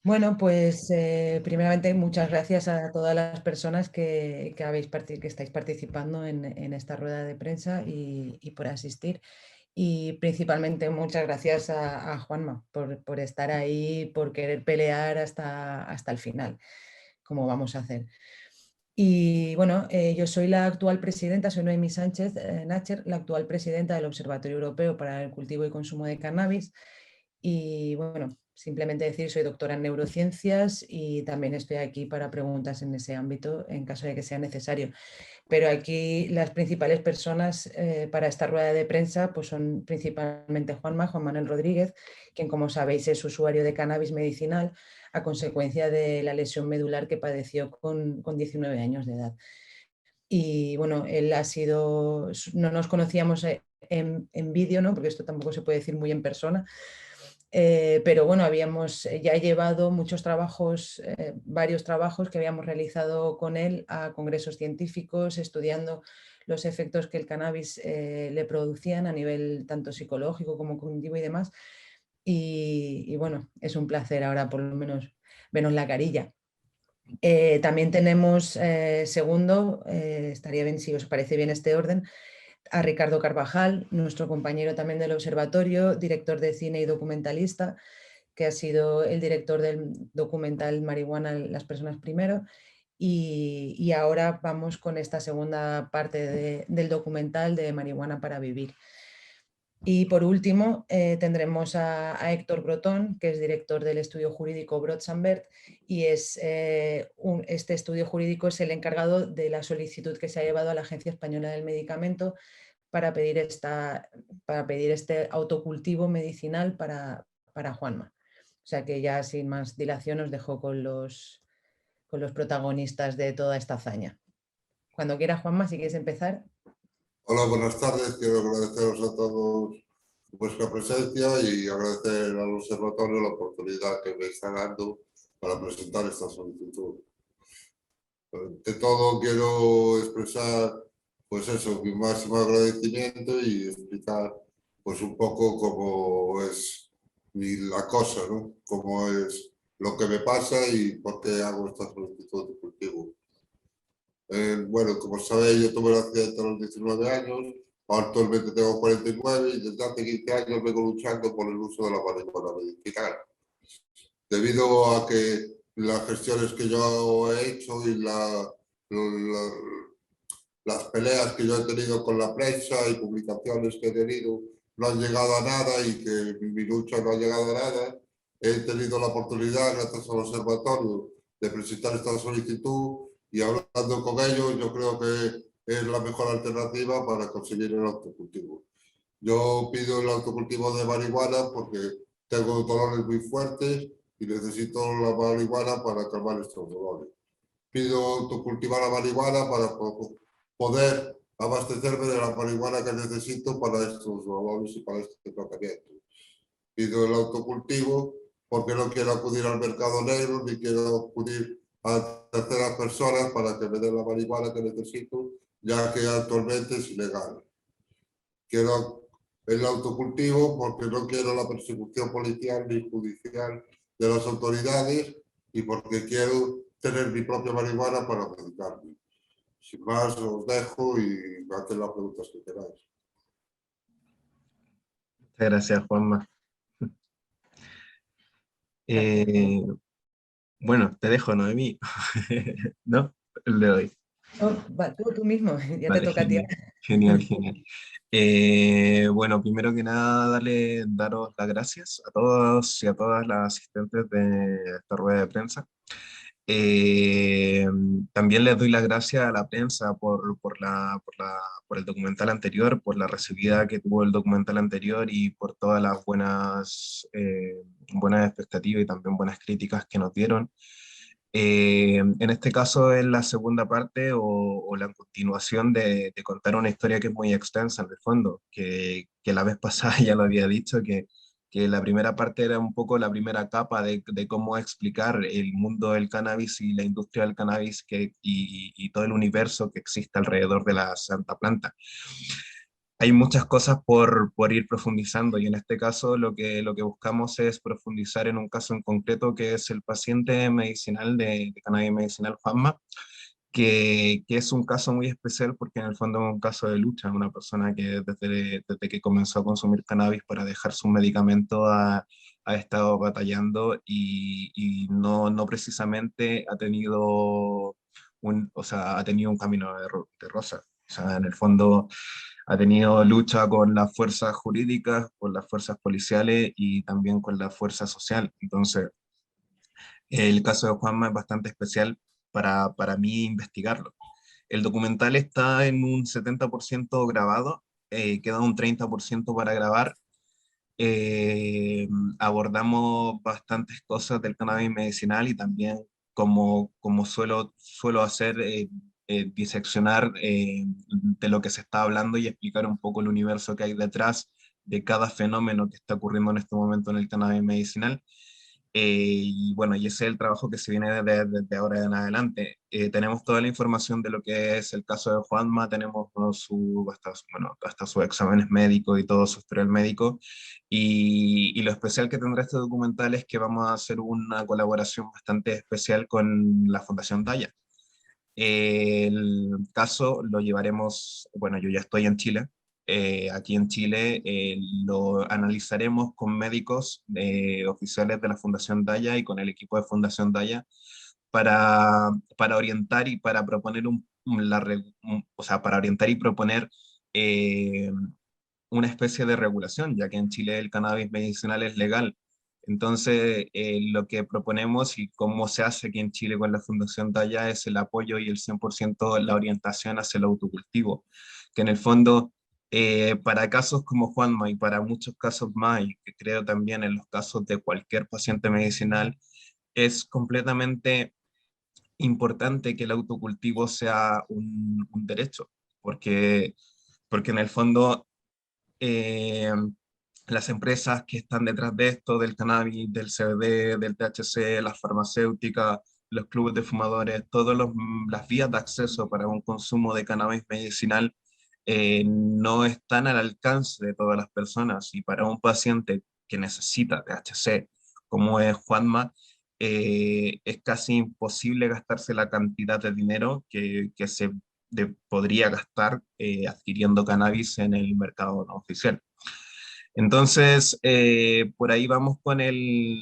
Bueno, pues primeramente muchas gracias a todas las personas que estáis participando en esta rueda de prensa y por asistir. Y principalmente muchas gracias a Juanma por estar ahí, por querer pelear hasta el final, como vamos a hacer. Y bueno, yo soy la actual presidenta, soy Noemí Sánchez Nacher, la actual presidenta del Observatorio Europeo para el Cultivo y Consumo de Cannabis. Y bueno, simplemente decir, soy doctora en neurociencias y también estoy aquí para preguntas en ese ámbito en caso de que sea necesario. Pero aquí las principales personas para esta rueda de prensa pues son principalmente Juan Manuel Rodríguez, quien como sabéis es usuario de cannabis medicinal a consecuencia de la lesión medular que padeció con 19 años de edad. Y bueno, él ha sido, no nos conocíamos en vídeo, ¿no? Porque esto tampoco se puede decir muy en persona, pero bueno, habíamos ya llevado muchos trabajos, varios trabajos que habíamos realizado con él a congresos científicos, estudiando los efectos que el cannabis le producían a nivel tanto psicológico como cognitivo y demás. Y bueno, es un placer ahora por lo menos vernos la carilla. También tenemos, segundo, estaría bien si os parece bien este orden, a Ricardo Carvajal, nuestro compañero también del observatorio, director de cine y documentalista, que ha sido el director del documental Marihuana, las personas primero, y ahora vamos con esta segunda parte del documental de Marihuana para vivir. Y por último, tendremos a Héctor Brotón, que es director del estudio jurídico Brotsamberg, y este estudio jurídico es el encargado de la solicitud que se ha llevado a la Agencia Española del Medicamento para pedir, para pedir este autocultivo medicinal para Juanma. O sea que ya sin más dilación os dejo con los protagonistas de toda esta hazaña. Cuando quiera, Juanma, si quieres empezar. Hola, buenas tardes. Quiero agradeceros a todos vuestra presencia y agradecer al observatorio la oportunidad que me está dando para presentar esta solicitud. De todo quiero expresar pues eso, mi máximo agradecimiento y explicar pues un poco cómo es la cosa, ¿no? Cómo es lo que me pasa y por qué hago esta solicitud de cultivo. Bueno, como sabéis, yo tuve el accidente a los 19 años, actualmente tengo 49 y desde hace 15 años vengo luchando por el uso de la marihuana medicinal. Debido a que las gestiones que yo he hecho y las peleas que yo he tenido con la prensa y publicaciones que he tenido no han llegado a nada y que mi lucha no ha llegado a nada, he tenido la oportunidad, gracias al observatorio, de presentar esta solicitud y hablando con ellos, yo creo que es la mejor alternativa para conseguir el autocultivo. Yo pido el autocultivo de marihuana porque tengo dolores muy fuertes y necesito la marihuana para calmar estos dolores. Pido autocultivar la marihuana para poder abastecerme de la marihuana que necesito para estos dolores y para este tratamiento. Pido el autocultivo porque no quiero acudir al mercado negro ni quiero acudir a terceras personas para que me den la marihuana que necesito, ya que actualmente es ilegal. Quiero el autocultivo porque no quiero la persecución policial ni judicial de las autoridades y porque quiero tener mi propia marihuana para medicarme. Sin más, os dejo y haced las preguntas que queráis. Muchas gracias, Juanma. Gracias. Bueno, te dejo, Noemí. ¿No? Le doy. Oh, tú mismo, ya te Vale, toca a ti. genial, genial, genial. Bueno, primero que nada, daros las gracias a todos y a todas las asistentes de esta rueda de prensa. Eh, También les doy las gracias a la prensa por el documental anterior, por la recibida que tuvo el documental anterior y por todas las buenas expectativas y también buenas críticas que nos dieron. En este caso es la segunda parte o la continuación de contar una historia que es muy extensa en el fondo, que la vez pasada ya lo había dicho, que la primera parte era un poco la primera capa de cómo explicar el mundo del cannabis y la industria del cannabis y todo el universo que existe alrededor de la santa planta. hay muchas cosas por ir profundizando y en este caso lo que buscamos es profundizar en un caso en concreto que es el paciente medicinal de cannabis medicinal Juanma, que es un caso muy especial porque en el fondo es un caso de lucha, una persona que desde que comenzó a consumir cannabis para dejar su medicamento ha estado batallando y no precisamente ha tenido o sea, ha tenido un camino de rosa. O sea, en el fondo ha tenido lucha con las fuerzas jurídicas, con las fuerzas policiales y también con la fuerza social. Entonces, el caso de Juanma es bastante especial para mí investigarlo. El documental está en un 70% grabado, queda un 30% para grabar. Eh, Abordamos bastantes cosas del cannabis medicinal y también como suelo hacer, diseccionar de lo que se está hablando y explicar un poco el universo que hay detrás de cada fenómeno que está ocurriendo en este momento en el cannabis medicinal. Y bueno, y ese es el trabajo que se viene desde ahora en adelante. Tenemos toda la información de lo que es el caso de Juanma, tenemos bueno, hasta sus exámenes médicos y todo su historial médico. Y lo especial que tendrá este documental es que vamos a hacer una colaboración bastante especial con la Fundación Daya. El caso lo llevaremos, bueno, yo ya estoy en Chile. Aquí en Chile lo analizaremos con médicos oficiales de la Fundación Daya y con el equipo de Fundación Daya para orientar y para proponer o sea, para orientar y proponer eh, una especie de regulación, ya que en Chile el cannabis medicinal es legal. Entonces, lo que proponemos y cómo se hace aquí en Chile con la Fundación Daya es el apoyo y el 100% la orientación hacia el autocultivo, que en el fondo, para casos como Juanma y para muchos casos más, y que creo también en los casos de cualquier paciente medicinal, es completamente importante que el autocultivo sea un derecho, porque, porque en el fondo eh, las empresas que están detrás de esto, del cannabis, del CBD, del THC, las farmacéuticas, los clubes de fumadores, todas las vías de acceso para un consumo de cannabis medicinal no están al alcance de todas las personas y para un paciente que necesita THC, como es Juanma, es casi imposible gastarse la cantidad de dinero que se podría gastar adquiriendo cannabis en el mercado no oficial. Entonces, por ahí vamos con el,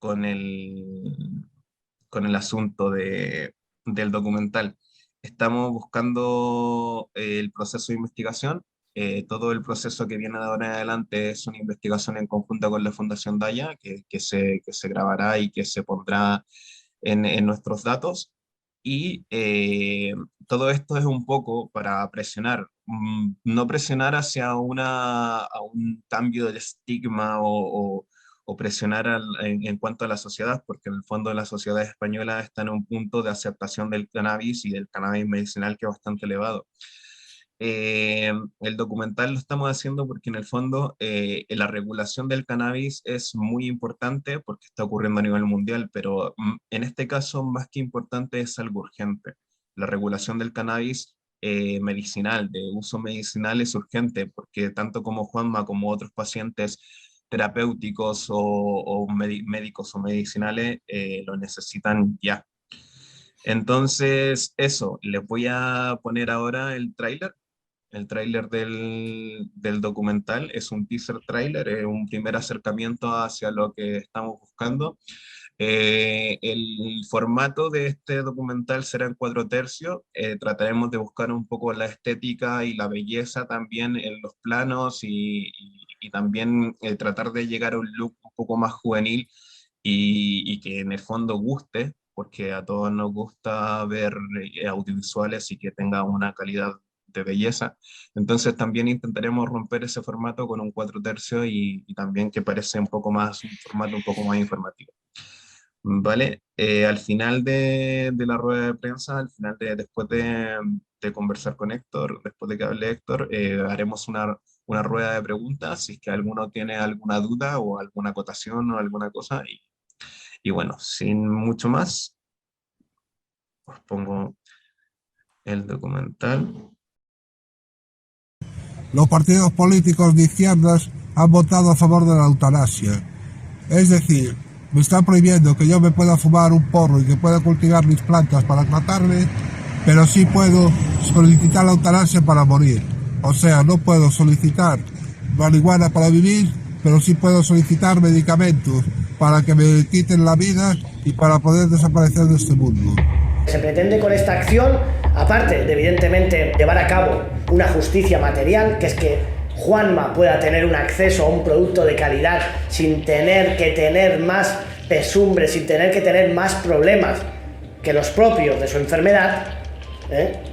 con el asunto del documental. Estamos buscando el proceso de investigación. Todo el proceso que viene de ahora en adelante es una investigación en conjunto con la Fundación Daya, que se grabará y que se pondrá en nuestros datos. Y todo esto es un poco para presionar, no presionar hacia a un cambio del estigma o presionar en cuanto a la sociedad, porque en el fondo la sociedad española está en un punto de aceptación del cannabis y del cannabis medicinal que es bastante elevado. El documental lo estamos haciendo porque en el fondo la regulación del cannabis es muy importante porque está ocurriendo a nivel mundial, pero en este caso más que importante es algo urgente. La regulación del cannabis medicinal, de uso medicinal es urgente porque tanto como Juanma como otros pacientes terapéuticos médicos o medicinales lo necesitan ya. Entonces, eso, les voy a poner ahora el tráiler. El tráiler del documental es un teaser tráiler, es un primer acercamiento hacia lo que estamos buscando. El formato de este documental será en 4 tercios. Trataremos de buscar un poco la estética y la belleza también en los planos y también tratar de llegar a un look un poco más juvenil y que en el fondo guste, porque a todos nos gusta ver audiovisuales y que tenga una calidad de belleza. Entonces también intentaremos romper ese formato con un 4 tercios y también que parece un poco más, un formato un poco más informativo. ¿Vale? Al final de la rueda de prensa, después de conversar con Héctor, después de que hable Héctor, haremos una rueda de preguntas, si es que alguno tiene alguna duda o alguna acotación o alguna cosa. Y bueno, sin mucho más, os pongo el documental. los partidos políticos de izquierdas han votado a favor de la eutanasia. Es decir, me están prohibiendo que yo me pueda fumar un porro y que pueda cultivar mis plantas para tratarme, pero sí puedo solicitar la eutanasia para morir. O sea, no puedo solicitar marihuana para vivir, pero sí puedo solicitar medicamentos para que me quiten la vida y para poder desaparecer de este mundo. Se pretende con esta acción, aparte de evidentemente llevar a cabo una justicia material, que es que Juanma pueda tener un acceso a un producto de calidad sin tener que tener más pesumbres, sin tener que tener más problemas que los propios de su enfermedad,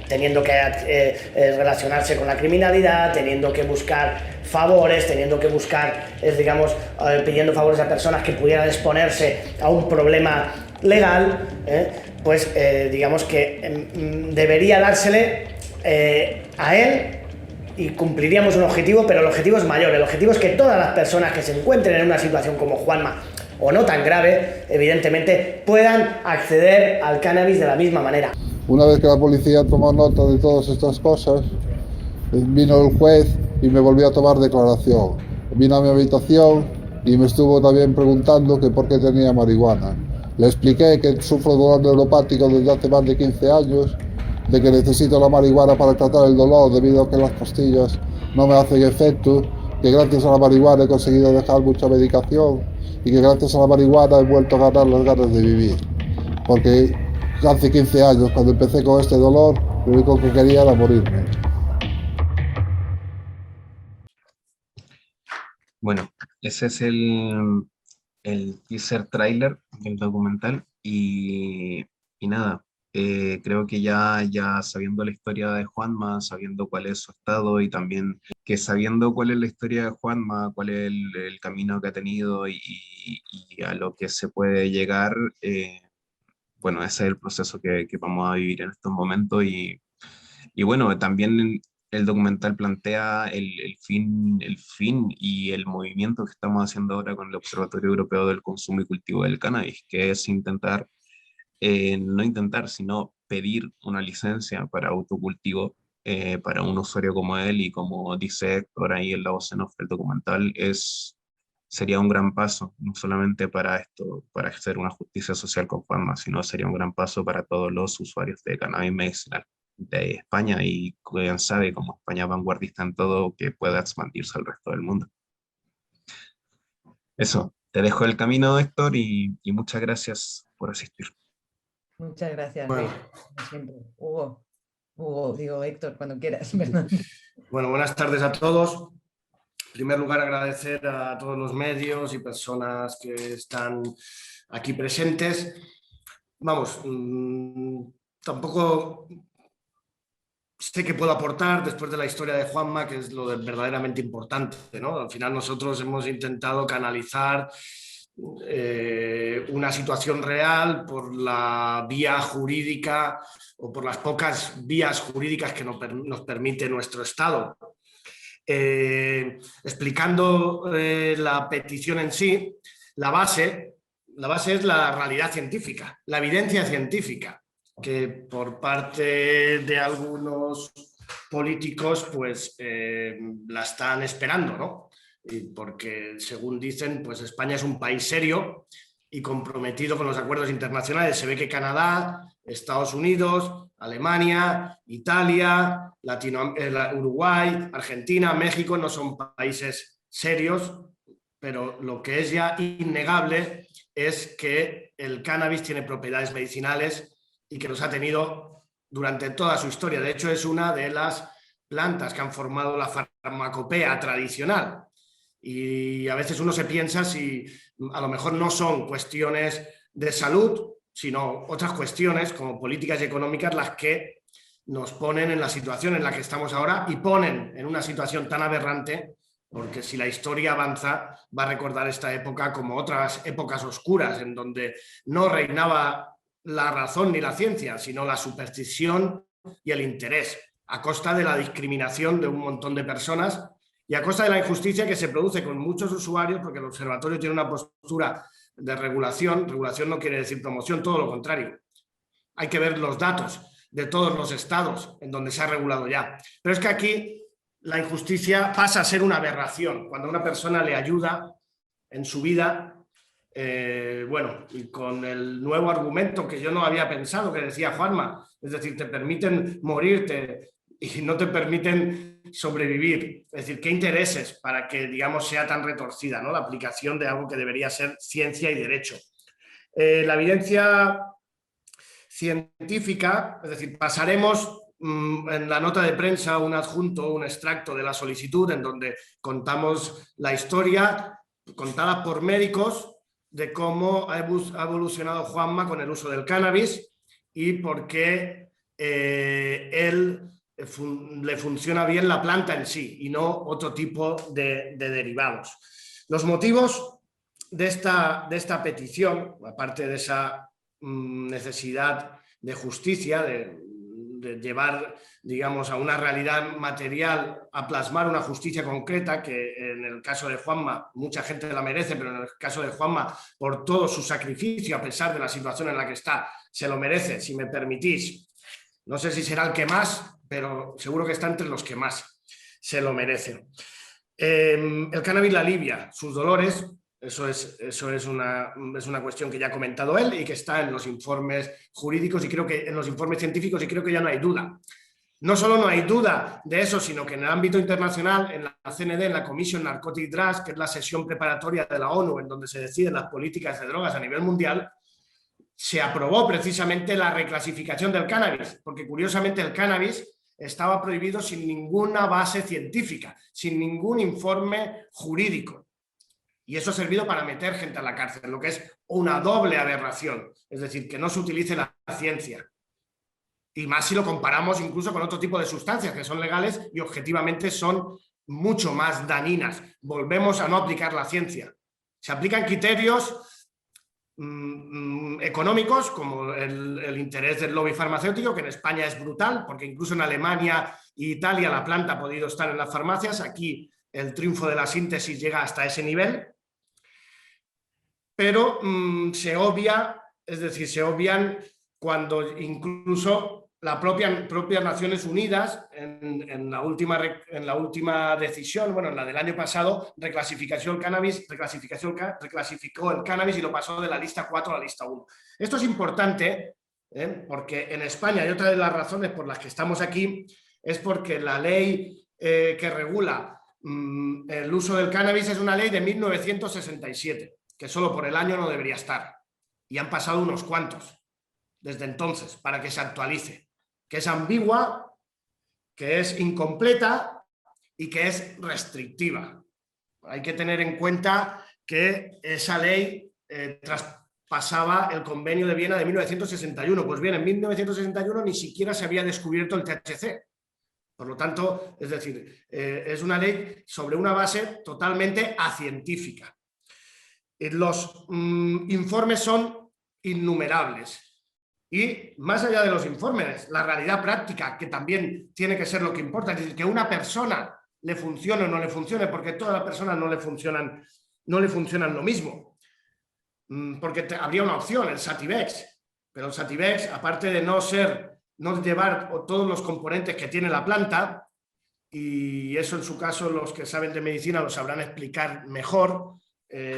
teniendo que relacionarse con la criminalidad, teniendo que buscar favores, teniendo que buscar, pidiendo favores a personas que pudieran exponerse a un problema legal, pues digamos que debería dársele a él y cumpliríamos un objetivo, pero el objetivo es mayor. El objetivo es que todas las personas que se encuentren en una situación como Juanma, o no tan grave, evidentemente, puedan acceder al cannabis de la misma manera. Una vez que la policía tomó nota de todas estas cosas, vino el juez y me volvió a tomar declaración. Vino a mi habitación y me estuvo también preguntando que por qué tenía marihuana. Le expliqué que sufro dolor neuropático desde hace más de 15 años, de que necesito la marihuana para tratar el dolor debido a que las pastillas no me hacen efecto, que gracias a la marihuana he conseguido dejar mucha medicación y que gracias a la marihuana he vuelto a ganar las ganas de vivir. Porque hace 15 años, cuando empecé con este dolor, lo único que quería era morirme. Bueno, ese es el teaser trailer del documental y nada, creo que ya sabiendo la historia de Juanma, sabiendo cuál es su estado y también que sabiendo cuál es la historia de Juanma, cuál es el camino que ha tenido y a lo que se puede llegar, bueno, ese es el proceso que vamos a vivir en estos momentos y bueno, también el documental plantea el fin y el movimiento que estamos haciendo ahora con el Observatorio Europeo del Consumo y Cultivo del Cannabis, que es no intentar, sino pedir una licencia para autocultivo para un usuario como él y como dice Héctor ahí en la voz en off del documental, sería un gran paso, no solamente para esto, para hacer una justicia social con Juanma, sino sería un gran paso para todos los usuarios de cannabis medicinal de España y quién sabe, como España vanguardista en todo, que pueda expandirse al resto del mundo. Eso, te dejo el camino, Héctor, y muchas gracias por asistir. Muchas gracias, Bueno. Luis, como siempre. Hugo, digo Héctor, cuando quieras, perdón. Bueno, buenas tardes a todos. En primer lugar, agradecer a todos los medios y personas que están aquí presentes. Vamos, tampoco sé qué puedo aportar después de la historia de Juanma, que es lo verdaderamente importante, ¿no? Al final nosotros hemos intentado canalizar una situación real por la vía jurídica o por las pocas vías jurídicas que nos permite nuestro Estado. Explicando la petición en sí, la base es la realidad científica, la evidencia científica, que por parte de algunos políticos pues la están esperando, ¿no? Porque según dicen, pues España es un país serio y comprometido con los acuerdos internacionales. Se ve que Canadá, Estados Unidos, Alemania, Italia, Uruguay, Argentina, México no son países serios, pero lo que es ya innegable es que el cannabis tiene propiedades medicinales y que los ha tenido durante toda su historia. De hecho, es una de las plantas que han formado la farmacopea tradicional. Y a veces uno se piensa si a lo mejor no son cuestiones de salud, sino otras cuestiones como políticas y económicas las que nos ponen en la situación en la que estamos ahora y ponen en una situación tan aberrante, porque si la historia avanza va a recordar esta época como otras épocas oscuras en donde no reinaba la razón ni la ciencia, sino la superstición y el interés, a costa de la discriminación de un montón de personas y a costa de la injusticia que se produce con muchos usuarios, porque el observatorio tiene una postura de regulación. Regulación no quiere decir promoción, todo lo contrario. Hay que ver los datos de todos los estados en donde se ha regulado ya. Pero es que aquí la injusticia pasa a ser una aberración, cuando una persona le ayuda en su vida, bueno, y con el nuevo argumento que yo no había pensado, que decía Juanma, es decir, te permiten morirte y no te permiten sobrevivir. Es decir, ¿qué intereses para que, digamos, sea tan retorcida, ¿no?, la aplicación de algo que debería ser ciencia y derecho? La evidencia científica, es decir, pasaremos en la nota de prensa un adjunto, un extracto de la solicitud en donde contamos la historia contada por médicos de cómo ha evolucionado Juanma con el uso del cannabis y por qué le funciona bien la planta en sí y no otro tipo de derivados. Los motivos de esta petición, aparte de esa necesidad de justicia, de llevar, digamos, a una realidad material, a plasmar una justicia concreta, que en el caso de Juanma mucha gente la merece, pero en el caso de Juanma, por todo su sacrificio, a pesar de la situación en la que está, se lo merece. Si me permitís, no sé si será el que más, pero seguro que está entre los que más se lo merecen. El cannabis la alivia sus dolores. Eso es una cuestión que ya ha comentado él y que está en los informes jurídicos y creo que en los informes científicos, y creo que ya no hay duda. No solo no hay duda de eso, sino que en el ámbito internacional, en la CND, en la Commission Narcotic Drugs, que es la sesión preparatoria de la ONU en donde se deciden las políticas de drogas a nivel mundial, se aprobó precisamente la reclasificación del cannabis, porque curiosamente el cannabis estaba prohibido sin ninguna base científica, sin ningún informe jurídico. Y eso ha servido para meter gente a la cárcel, lo que es una doble aberración, es decir, que no se utilice la ciencia. Y más si lo comparamos incluso con otro tipo de sustancias que son legales y objetivamente son mucho más dañinas. Volvemos a no aplicar la ciencia. Se aplican criterios económicos, como el interés del lobby farmacéutico, que en España es brutal, porque incluso en Alemania e Italia la planta ha podido estar en las farmacias. Aquí el triunfo de la síntesis llega hasta ese nivel. Pero se obvia, es decir, se obvian cuando incluso la propia Naciones Unidas en la última decisión, bueno, en la del año pasado, reclasificó el cannabis y lo pasó de la lista 4 a la lista 1. Esto es importante porque en España, y otra de las razones por las que estamos aquí, es porque la ley que regula el uso del cannabis es una ley de 1967. Que solo por el año no debería estar. Y han pasado unos cuantos desde entonces para que se actualice. Que es ambigua, que es incompleta y que es restrictiva. Hay que tener en cuenta que esa ley traspasaba el Convenio de Viena de 1961. Pues bien, en 1961 ni siquiera se había descubierto el THC. Por lo tanto, es decir, es una ley sobre una base totalmente acientífica. Los informes son innumerables y más allá de los informes, la realidad práctica, que también tiene que ser lo que importa, es decir, que una persona le funcione o no le funcione, porque todas las personas no le funcionan lo mismo, porque habría una opción, el Sativex, pero el Sativex, aparte de no llevar todos los componentes que tiene la planta, y eso en su caso los que saben de medicina lo sabrán explicar mejor,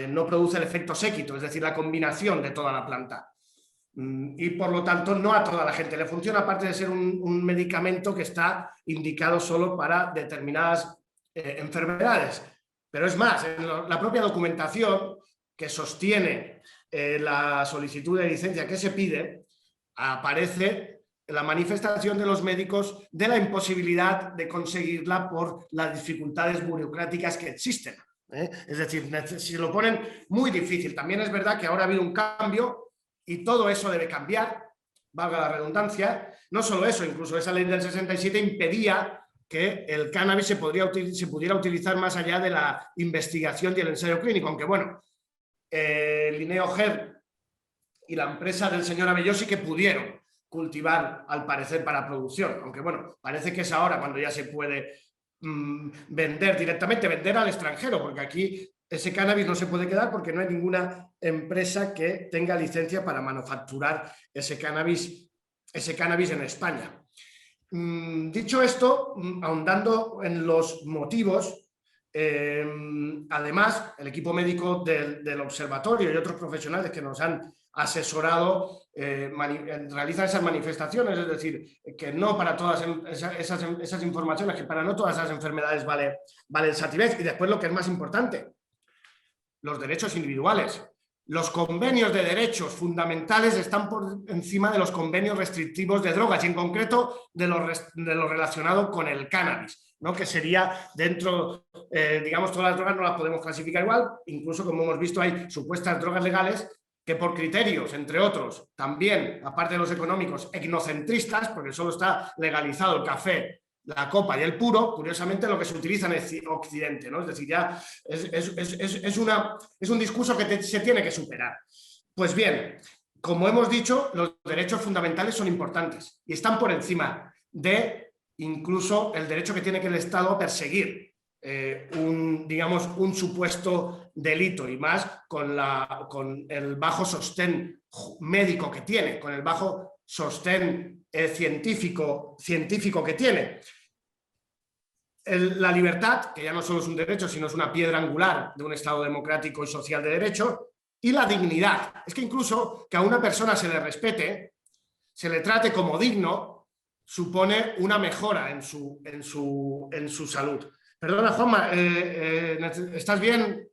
no produce el efecto séquito, es decir, la combinación de toda la planta. Y por lo tanto no a toda la gente le funciona, aparte de ser un medicamento que está indicado solo para determinadas enfermedades. Pero es más, en la propia documentación que sostiene la solicitud de licencia que se pide, aparece la manifestación de los médicos de la imposibilidad de conseguirla por las dificultades burocráticas que existen. Es decir, se lo ponen muy difícil. También es verdad que ahora ha habido un cambio y todo eso debe cambiar, valga la redundancia. No solo eso, incluso esa ley del 67 impedía que el cannabis se pudiera utilizar más allá de la investigación y el ensayo clínico, aunque bueno, Linneo Herb y la empresa del señor Abelló sí que pudieron cultivar, al parecer, para producción, aunque bueno, parece que es ahora cuando ya se puede vender directamente, vender al extranjero, porque aquí ese cannabis no se puede quedar porque no hay ninguna empresa que tenga licencia para manufacturar ese cannabis en España. Dicho esto, ahondando en los motivos, además, el equipo médico del observatorio y otros profesionales que nos han asesorado realizan esas manifestaciones, es decir, que no para todas esas informaciones, que para no todas esas enfermedades vale el Sativex. Y después lo que es más importante, los derechos individuales. Los convenios de derechos fundamentales están por encima de los convenios restrictivos de drogas y en concreto de lo relacionado con el cannabis, ¿no? Que sería dentro, digamos, todas las drogas no las podemos clasificar igual, incluso como hemos visto hay supuestas drogas legales que por criterios, entre otros, también, aparte de los económicos, etnocentristas, porque solo está legalizado el café, la copa y el puro, curiosamente lo que se utiliza en Occidente, ¿no? Es decir, ya es un discurso que se tiene que superar. Pues bien, como hemos dicho, los derechos fundamentales son importantes y están por encima de incluso el derecho que tiene que el Estado a perseguir digamos, un supuesto delito, y más con el bajo sostén médico que tiene, con el bajo sostén científico que tiene. La libertad, que ya no solo es un derecho, sino es una piedra angular de un Estado democrático y social de derecho, y la dignidad. Es que incluso que a una persona se le respete, se le trate como digno, supone una mejora en su salud. Perdona, Juanma, ¿estás bien?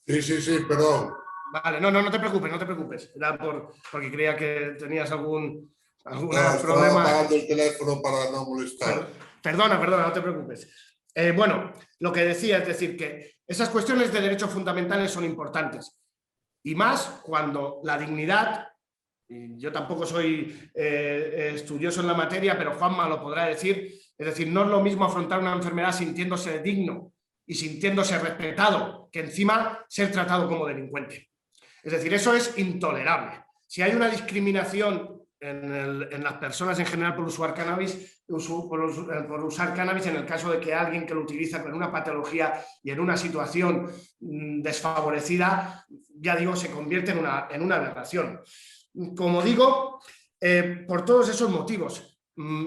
Sí, perdón. Vale, no te preocupes. Era porque creía que tenías algún problema. Estaba apagando el teléfono para no molestar. Perdona, no te preocupes. Bueno, lo que decía es decir que esas cuestiones de derechos fundamentales son importantes. Y más cuando la dignidad, y yo tampoco soy estudioso en la materia, pero Juanma lo podrá decir, es decir, no es lo mismo afrontar una enfermedad sintiéndose digno y sintiéndose respetado que encima ser tratado como delincuente. Es decir, eso es intolerable. Si hay una discriminación en las personas en general por usar cannabis, en el caso de que alguien que lo utiliza con una patología y en una situación desfavorecida, ya digo, se convierte en una aberración. Como digo, por todos esos motivos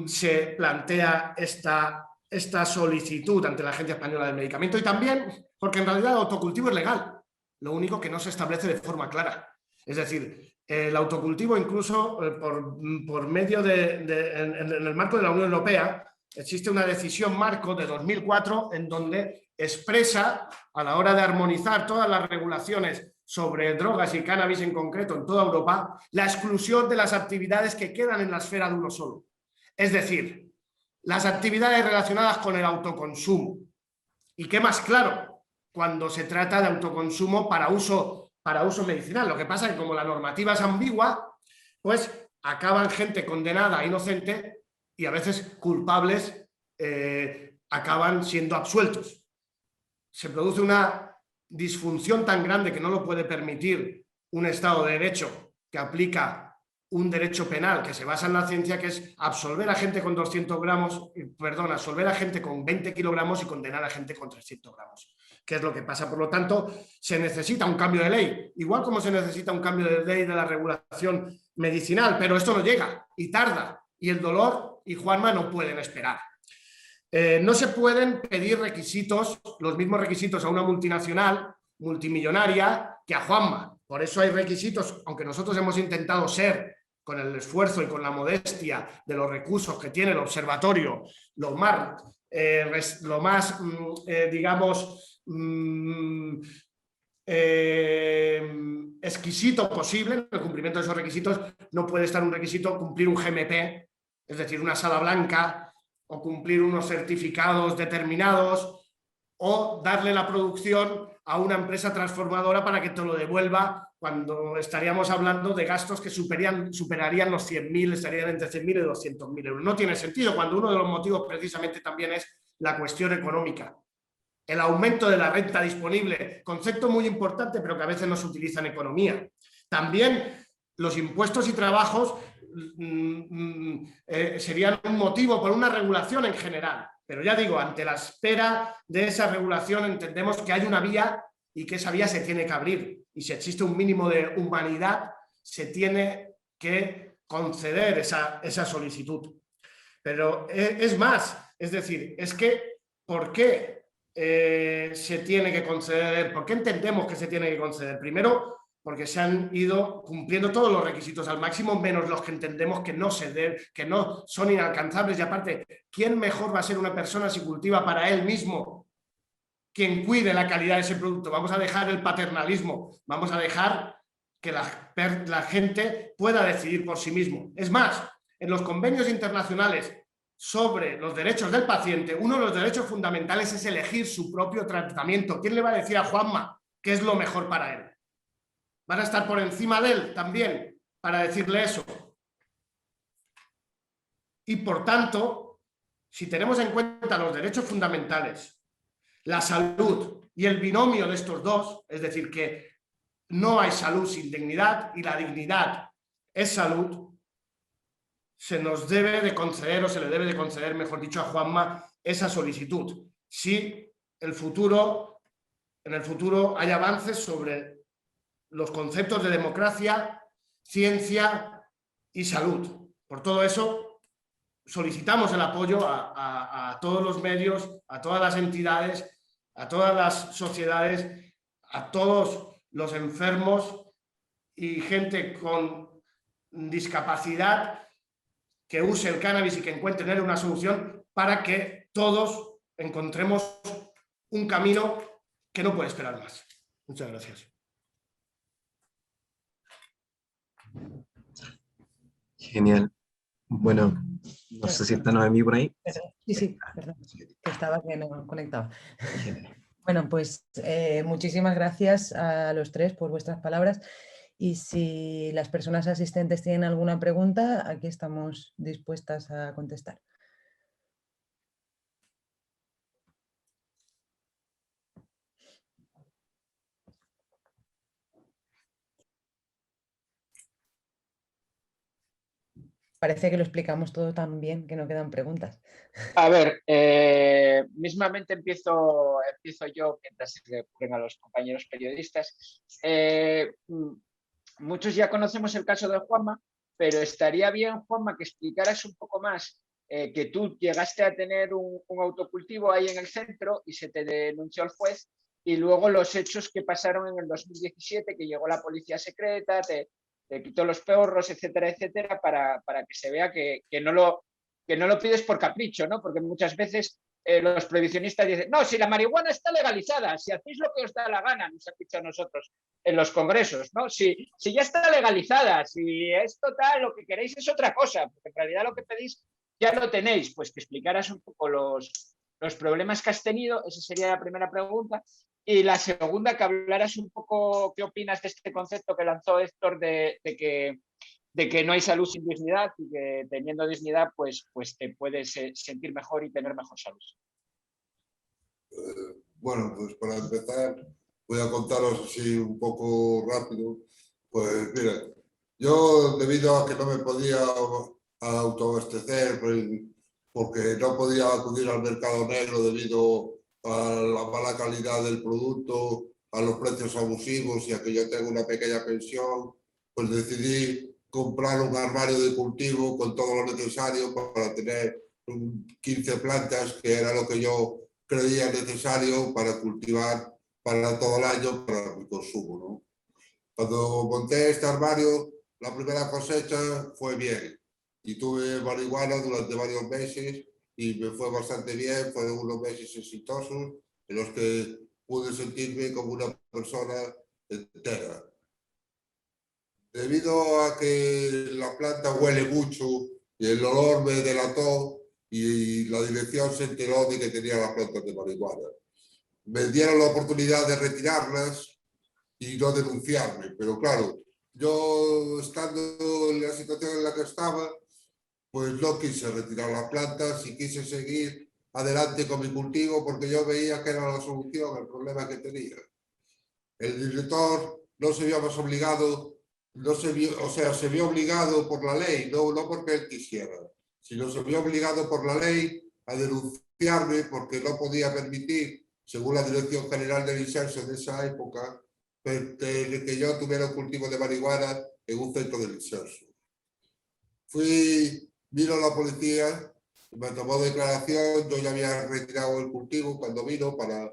se plantea esta solicitud ante la Agencia Española del Medicamento y también porque en realidad el autocultivo es legal, lo único que no se establece de forma clara. Es decir, el autocultivo incluso por medio en el marco de la Unión Europea existe una decisión marco de 2004 en donde expresa a la hora de armonizar todas las regulaciones sobre drogas y cannabis en concreto en toda Europa, la exclusión de las actividades que quedan en la esfera de uno solo. Es decir, las actividades relacionadas con el autoconsumo. ¿Y qué más claro? Cuando se trata de autoconsumo para uso medicinal. Lo que pasa es que como la normativa es ambigua, pues acaban gente condenada, inocente, y a veces culpables acaban siendo absueltos. Se produce una disfunción tan grande que no lo puede permitir un Estado de Derecho que aplica un derecho penal que se basa en la ciencia, que es absolver a gente con 200 gramos, absolver a gente con 20 kilogramos y condenar a gente con 300 gramos. ¿Qué es lo que pasa? Por lo tanto, se necesita un cambio de ley, igual como se necesita un cambio de ley de la regulación medicinal, pero esto no llega y tarda, y el dolor y Juanma no pueden esperar. No se pueden pedir requisitos, los mismos requisitos a una multinacional, multimillonaria, que a Juanma. Por eso hay requisitos, aunque nosotros hemos intentado ser, con el esfuerzo y con la modestia de los recursos que tiene el observatorio, lo más digamos, exquisito posible. En el cumplimiento de esos requisitos no puede estar un requisito cumplir un GMP, es decir, una sala blanca, o cumplir unos certificados determinados, o darle la producción a una empresa transformadora para que te lo devuelva, cuando estaríamos hablando de gastos que superarían los 100.000, estarían entre 100.000 y 200.000 euros. No tiene sentido, cuando uno de los motivos precisamente también es la cuestión económica. El aumento de la renta disponible, concepto muy importante, pero que a veces no se utiliza en economía. También los impuestos y trabajos serían un motivo por una regulación en general. Pero ya digo, ante la espera de esa regulación entendemos que hay una vía y que esa vía se tiene que abrir. Y si existe un mínimo de humanidad, se tiene que conceder esa solicitud. Pero es más, es decir, es que ¿por qué se tiene que conceder? ¿Por qué entendemos que se tiene que conceder? Primero, porque se han ido cumpliendo todos los requisitos al máximo, menos los que entendemos que no son inalcanzables. Y aparte, ¿quién mejor va a ser una persona si cultiva para él mismo? Quien cuide la calidad de ese producto. Vamos a dejar el paternalismo, vamos a dejar que la gente pueda decidir por sí mismo. Es más, en los convenios internacionales sobre los derechos del paciente, uno de los derechos fundamentales es elegir su propio tratamiento. ¿Quién le va a decir a Juanma qué es lo mejor para él? ¿Van a estar por encima de él también para decirle eso? Y por tanto, si tenemos en cuenta los derechos fundamentales, la salud y el binomio de estos dos, es decir, que no hay salud sin dignidad y la dignidad es salud, se nos debe de conceder, o se le debe de conceder, mejor dicho, a Juanma esa solicitud. Si en el futuro hay avances sobre los conceptos de democracia, ciencia y salud. Por todo eso, solicitamos el apoyo a todos los medios, a todas las entidades, a todas las sociedades, a todos los enfermos y gente con discapacidad que use el cannabis y que encuentre en él una solución para que todos encontremos un camino que no puede esperar más. Muchas gracias. Genial. Bueno, no sé si está Noemí por ahí. Sí, perdón, que estaba que no conectaba. Bueno, pues muchísimas gracias a los tres por vuestras palabras. Y si las personas asistentes tienen alguna pregunta, aquí estamos dispuestas a contestar. Parece que lo explicamos todo tan bien que no quedan preguntas. A ver, mismamente empiezo yo mientras se ocurren a los compañeros periodistas. Muchos ya conocemos el caso de Juanma, pero estaría bien, Juanma, que explicaras un poco más que tú llegaste a tener un autocultivo ahí en el centro y se te denunció al juez, y luego los hechos que pasaron en el 2017, que llegó la policía secreta, te quitó los perros, etcétera, etcétera, para que se vea que no lo pides por capricho, ¿no? Porque muchas veces los prohibicionistas dicen, no, si la marihuana está legalizada, si hacéis lo que os da la gana, nos han dicho a nosotros en los congresos, ¿no? Si ya está legalizada, si es total, lo que queréis es otra cosa, porque en realidad lo que pedís ya lo tenéis. Pues que explicaras un poco los problemas que has tenido, esa sería la primera pregunta. Y la segunda, que hablaras un poco qué opinas de este concepto que lanzó Héctor de que no hay salud sin dignidad, y que teniendo dignidad pues te puedes sentir mejor y tener mejor salud. Bueno, pues para empezar voy a contaros así un poco rápido. Pues mira, yo debido a que no me podía autoabastecer porque no podía acudir al mercado negro debido a la mala calidad del producto, a los precios abusivos y a que yo tengo una pequeña pensión, pues decidí comprar un armario de cultivo con todo lo necesario para tener 15 plantas, que era lo que yo creía necesario para cultivar para todo el año, para mi consumo, ¿no? Cuando monté este armario, la primera cosecha fue bien y tuve marihuana durante varios meses y me fue bastante bien. Fueron unos meses exitosos en los que pude sentirme como una persona entera. Debido a que la planta huele mucho y el olor me delató, y la dirección se enteró de que tenía las plantas de marihuana, me dieron la oportunidad de retirarlas y no denunciarme. Pero claro, yo estando en la situación en la que estaba, pues no quise retirar las plantas y quise seguir adelante con mi cultivo, porque yo veía que era la solución al problema que tenía. El director no se vio más obligado, se vio obligado por la ley, no porque él quisiera, sino se vio obligado por la ley a denunciarme porque no podía permitir, según la Dirección General del Inserso de esa época, que yo tuviera un cultivo de marihuana en un centro del Inserso. Vino la policía me tomó declaración, yo ya había retirado el cultivo cuando vino para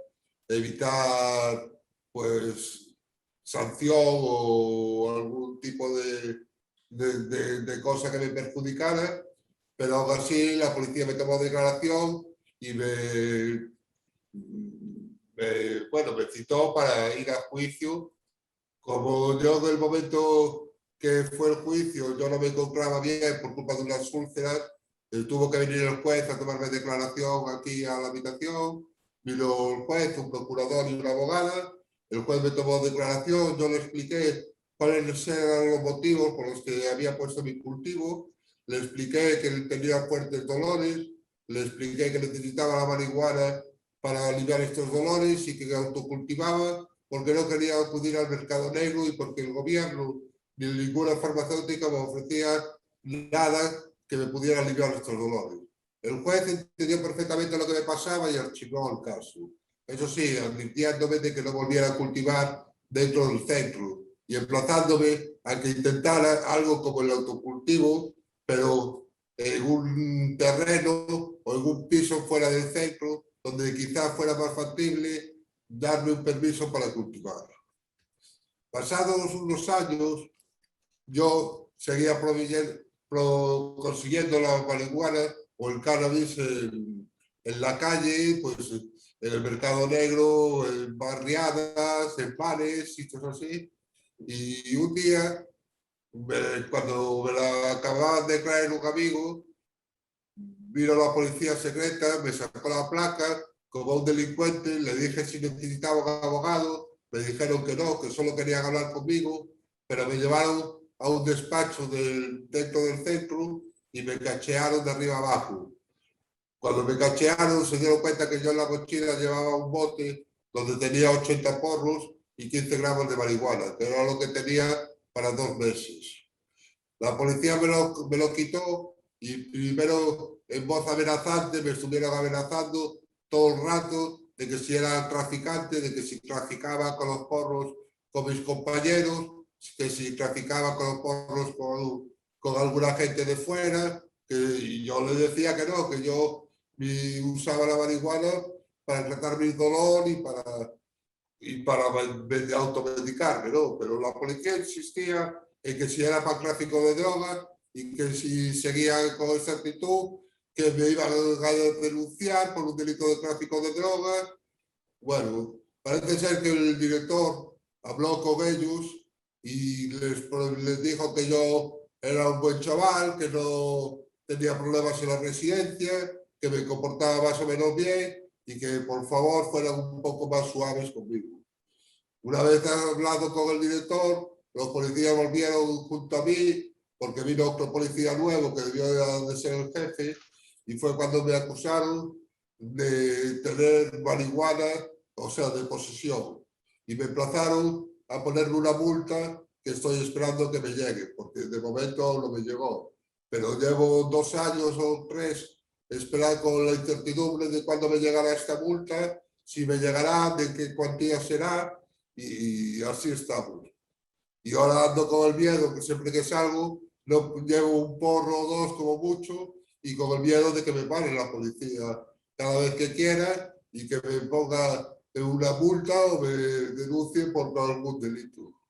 evitar pues sanción o algún tipo de cosa que me perjudicara, pero aún así la policía me tomó declaración y bueno, me citó para ir a juicio. Como yo en el momento que fue el juicio yo no me encontraba bien por culpa de unas úlceras, tuvo que venir el juez a tomarme declaración aquí a la habitación, vino el juez, un procurador y una abogada, el juez me tomó declaración, yo le expliqué cuáles eran los motivos por los que había puesto mi cultivo, le expliqué que tenía fuertes dolores, le expliqué que necesitaba la marihuana para aliviar estos dolores y que autocultivaba porque no quería acudir al mercado negro y porque el gobierno ni ninguna farmacéutica me ofrecía nada que me pudiera aliviar estos dolores. El juez entendió perfectamente lo que me pasaba y archivó el caso. Eso sí, advirtiéndome de que no volviera a cultivar dentro del centro y emplazándome a que intentara algo como el autocultivo, pero en un terreno o en un piso fuera del centro, donde quizás fuera más factible darme un permiso para cultivar. Pasados unos años, yo seguía consiguiendo la marihuana o el cannabis en la calle, pues en el mercado negro, en barriadas, en bares, sitios así. Y un día, cuando me la acababan de traer un amigo, vino la policía secreta, me sacó la placa como un delincuente, le dije si necesitaba un abogado, me dijeron que no, que solo querían hablar conmigo, pero me llevaron a un despacho dentro del centro y me cachearon de arriba abajo. Cuando me cachearon se dieron cuenta que yo en la mochila llevaba un bote donde tenía 80 porros y 15 gramos de marihuana, que era lo que tenía para 2 meses. La policía me lo quitó y primero en voz amenazante me estuvieron amenazando todo el rato de que si era traficante, de que si traficaba con los porros con mis compañeros, que si traficaba con los porros con alguna gente de fuera, y yo le decía que no, que yo usaba la marihuana para tratar mi dolor y para automedicarme, ¿no? Pero la policía insistía en que si era para tráfico de drogas y que si seguía con esa actitud, que me iban a denunciar por un delito de tráfico de drogas. Bueno, parece ser que el director habló con ellos y les dijo que yo era un buen chaval, que no tenía problemas en la residencia, que me comportaba más o menos bien y que por favor fueran un poco más suaves conmigo. Una vez hablado con el director, los policías volvieron junto a mí porque vino otro policía nuevo que debió de ser el jefe y fue cuando me acusaron de tener marihuana, o sea, de posesión. Y me emplazaron a ponerme una multa que estoy esperando que me llegue, porque de momento no me llegó. Pero llevo 2 años o 3 esperando con la incertidumbre de cuándo me llegará esta multa, si me llegará, de qué cuantía será, y así estamos. Y ahora ando con el miedo que siempre que salgo no llevo un porro o 2 como mucho y con el miedo de que me pare la policía cada vez que quiera y que me ponga una multa o me denuncie por algún delito.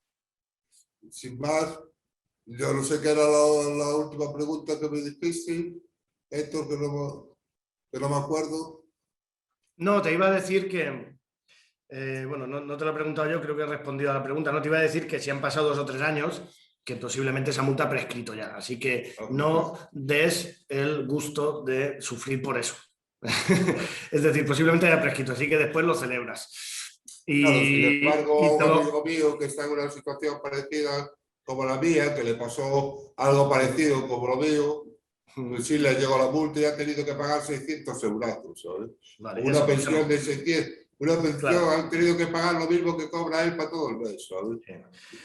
Sin más, yo no sé qué era la última pregunta que me dijiste, Héctor, que no me acuerdo. No, te iba a decir que, bueno, no te lo he preguntado yo, creo que he respondido a la pregunta. No te iba a decir que si han pasado 2 o 3 años, que posiblemente esa multa ha prescrito ya. Así que no des el gusto de sufrir por eso. Es decir, posiblemente haya prescrito, así que después lo celebras. Claro, sin embargo, un amigo mío que está en una situación parecida como la mía, que le pasó algo parecido como lo mío, pues sí le llegó la multa y ha tenido que pagar 600 euros, ¿sabes? Vale, una pensión de 600. Una pensión, claro. Han tenido que pagar lo mismo que cobra él para todo el mes, ¿sabes?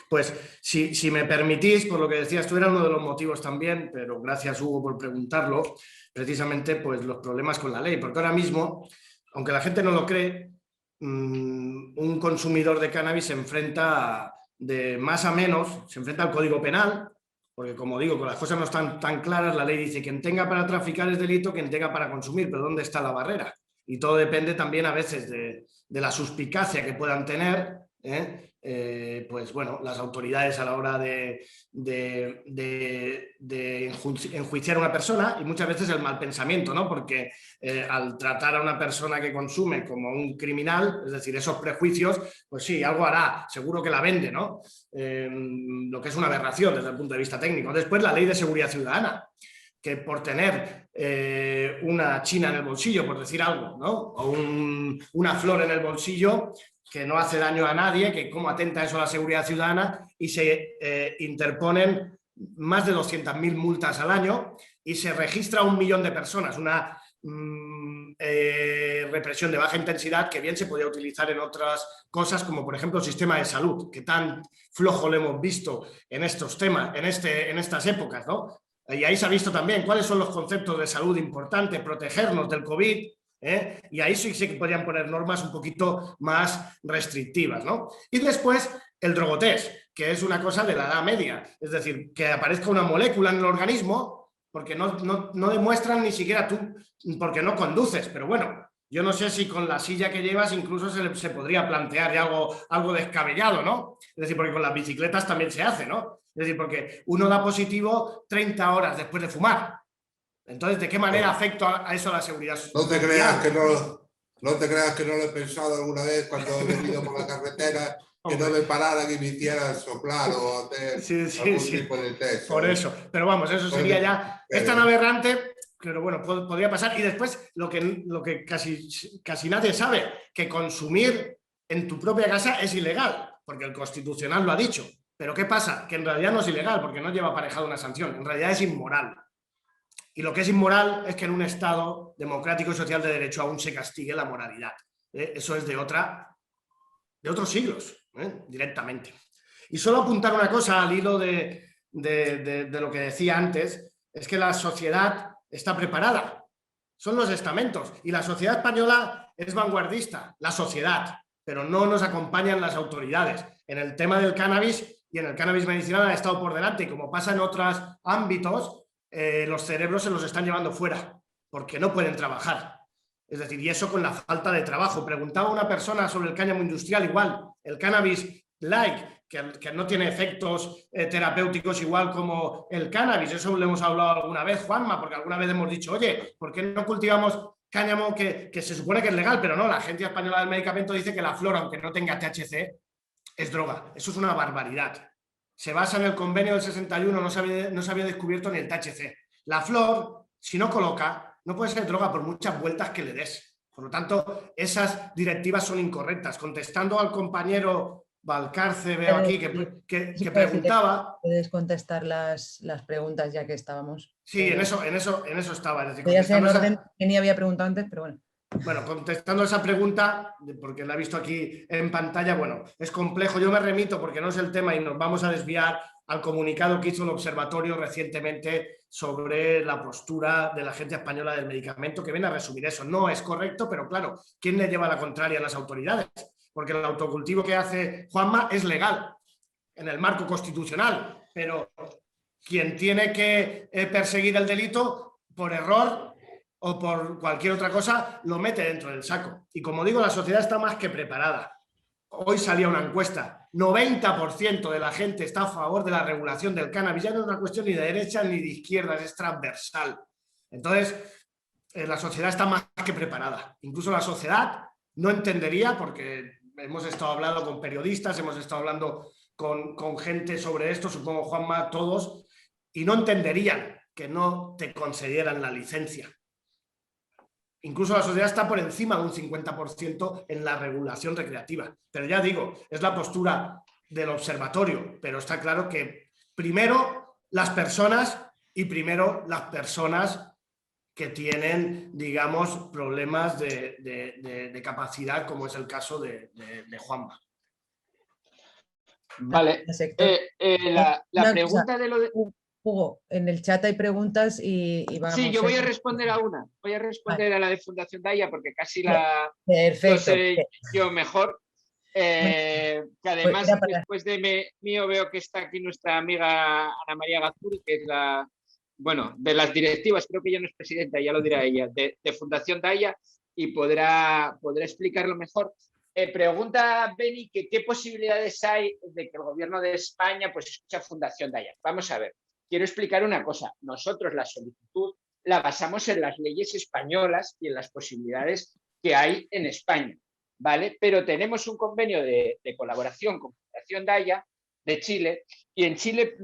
Pues si me permitís, por lo que decías tú, era uno de los motivos también, pero gracias Hugo por preguntarlo, precisamente pues los problemas con la ley, porque ahora mismo, aunque la gente no lo cree, un consumidor de cannabis se enfrenta de más a menos, se enfrenta al Código Penal, Porque como digo, con las cosas no están tan claras, la ley dice quien tenga para traficar es delito, quien tenga para consumir, pero ¿dónde está la barrera? Y todo depende también a veces de la suspicacia que puedan tener, pues bueno, las autoridades a la hora de enjuiciar a una persona, y muchas veces el mal pensamiento, ¿no? Porque al tratar a una persona que consume como un criminal, es decir, esos prejuicios, pues sí, algo hará, seguro que la vende, ¿no? Lo que es una aberración desde el punto de vista técnico. Después, la ley de seguridad ciudadana, que por tener una china en el bolsillo, por decir algo, ¿no? O una flor en el bolsillo que no hace daño a nadie, que cómo atenta eso a la seguridad ciudadana, y se interponen más de 200.000 multas al año y se registra 1 millón de personas, una represión de baja intensidad que bien se podía utilizar en otras cosas, como por ejemplo el sistema de salud, que tan flojo lo hemos visto en estos temas, en estas épocas, ¿no? Y ahí se ha visto también cuáles son los conceptos de salud importantes, protegernos del COVID, y ahí sí que podrían poner normas un poquito más restrictivas, ¿no? Y después el drogotest, que es una cosa de la Edad Media, es decir, que aparezca una molécula en el organismo, porque no demuestran ni siquiera tú, porque no conduces, pero bueno, yo no sé si con la silla que llevas incluso se podría plantear ya algo descabellado, ¿no? Es decir, porque con las bicicletas también se hace, ¿no? Es decir, porque uno da positivo 30 horas después de fumar. Entonces, ¿de qué manera afecta a eso a la seguridad? No te creas que no lo he pensado alguna vez cuando he venido por la carretera, que no me pararan y me hicieran soplar o hacer algún tipo de test. Por eso, pero vamos, eso sería ya, es tan aberrante, pero bueno, podría pasar. Y después, lo que casi nadie sabe, que consumir en tu propia casa es ilegal, porque el Constitucional lo ha dicho. Pero ¿qué pasa? Que en realidad no es ilegal, porque no lleva aparejado una sanción, en realidad es inmoral. Y lo que es inmoral es que en un Estado democrático y social de derecho aún se castigue la moralidad. Eso es de otros siglos, directamente. Y solo apuntar una cosa al hilo de lo que decía antes, es que la sociedad está preparada. Son los estamentos. Y la sociedad española es vanguardista, la sociedad, pero no nos acompañan las autoridades. En el tema del cannabis y en el cannabis medicinal ha estado por delante, y como pasa en otros ámbitos, los cerebros se los están llevando fuera, porque no pueden trabajar. Es decir, y eso con la falta de trabajo. Preguntaba una persona sobre el cáñamo industrial, igual, el cannabis light, que no tiene efectos terapéuticos igual como el cannabis. Eso lo hemos hablado alguna vez, Juanma, porque alguna vez hemos dicho, oye, ¿por qué no cultivamos cáñamo que se supone que es legal? Pero no, la Agencia Española del Medicamento dice que la flor, aunque no tenga THC, es droga. Eso es una barbaridad. Se basa en el convenio del 61, no se había descubierto ni el THC. La flor, si no coloca, no puede ser droga por muchas vueltas que le des. Por lo tanto, esas directivas son incorrectas. Contestando al compañero Valcarce, veo aquí, que preguntaba... Puedes contestar las preguntas ya que estábamos. Sí, en eso estaba. Es decir, podría ser en orden que ni había preguntado antes, pero bueno. Bueno, contestando esa pregunta, porque la he visto aquí en pantalla, bueno, es complejo. Yo me remito, porque no es el tema y nos vamos a desviar, al comunicado que hizo el Observatorio recientemente sobre la postura de la Agencia Española del Medicamento, que viene a resumir eso. No es correcto, pero claro, ¿quién le lleva la contraria a las autoridades? Porque el autocultivo que hace Juanma es legal en el marco constitucional, pero quien tiene que perseguir el delito por error o por cualquier otra cosa, lo mete dentro del saco. Y como digo, la sociedad está más que preparada. Hoy salía una encuesta, 90% de la gente está a favor de la regulación del cannabis. Ya no es una cuestión ni de derecha ni de izquierda, es transversal. Entonces, la sociedad está más que preparada. Incluso la sociedad no entendería, porque hemos estado hablando con periodistas, hemos estado hablando con gente sobre esto, supongo Juanma, todos, y no entenderían que no te concedieran la licencia. Incluso la sociedad está por encima de un 50% en la regulación recreativa. Pero ya digo, es la postura del observatorio, pero está claro que primero las personas y primero las personas que tienen, digamos, problemas de capacidad, como es el caso de Juanma. Vale. La pregunta de lo de... Hugo, en el chat hay preguntas y vamos... Sí, yo voy a responder a una. Voy a responder a la de Fundación Daya porque casi Perfecto. lo sé yo mejor. que además Era para- después de mío veo que está aquí nuestra amiga Ana María Gazuri, que es la, bueno, de las directivas, creo que ella no es presidenta, ya lo dirá ella, de Fundación Daya, y podrá explicarlo mejor. Pregunta Beni que qué posibilidades hay de que el gobierno de España pues escuche a Fundación Daya. Vamos a ver, quiero explicar una cosa. Nosotros la solicitud la basamos en las leyes españolas y en las posibilidades que hay en España, ¿vale? Pero tenemos un convenio de colaboración con Fundación Daya de Chile, y en Chile,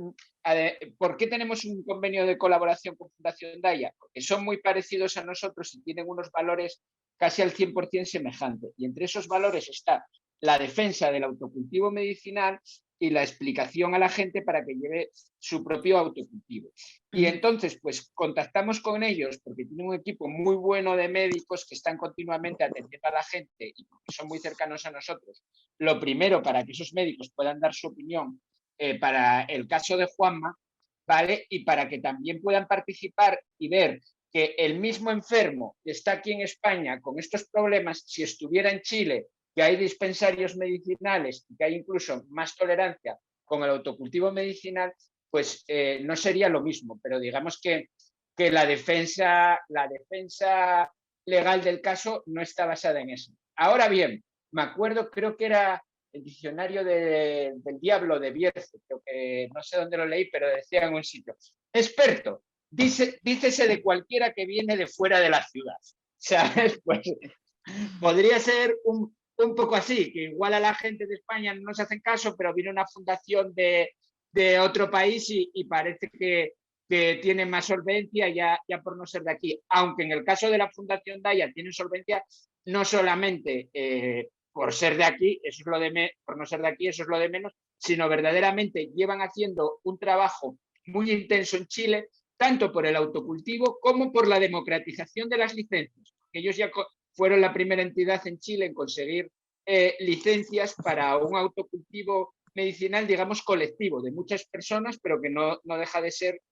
¿por qué tenemos un convenio de colaboración con Fundación Daya? Porque son muy parecidos a nosotros y tienen unos valores casi al 100% semejantes. Y entre esos valores está la defensa del autocultivo medicinal y la explicación a la gente para que lleve su propio autocultivo. Y entonces, pues contactamos con ellos porque tienen un equipo muy bueno de médicos que están continuamente atendiendo a la gente y porque son muy cercanos a nosotros. Lo primero, para que esos médicos puedan dar su opinión para el caso de Juanma, ¿vale? Y para que también puedan participar y ver que el mismo enfermo que está aquí en España con estos problemas, si estuviera en Chile, que hay dispensarios medicinales y que hay incluso más tolerancia con el autocultivo medicinal, pues no sería lo mismo, pero digamos que la defensa legal del caso no está basada en eso. Ahora bien, me acuerdo, creo que era el diccionario del diablo de Bierce, creo que no sé dónde lo leí, pero decía en un sitio, experto, dícese de cualquiera que viene de fuera de la ciudad. ¿Sabes? Pues podría ser un poco así, que igual a la gente de España no se hacen caso, pero viene una fundación de otro país y parece que tiene más solvencia ya por no ser de aquí. Aunque en el caso de la Fundación Daya tiene solvencia no solamente por ser de aquí, eso es lo de por no ser de aquí, eso es lo de menos, sino verdaderamente llevan haciendo un trabajo muy intenso en Chile, tanto por el autocultivo como por la democratización de las licencias. Ellos ya fueron la primera entidad en Chile en conseguir licencias para un autocultivo medicinal, digamos, colectivo, de muchas personas, pero que no deja de ser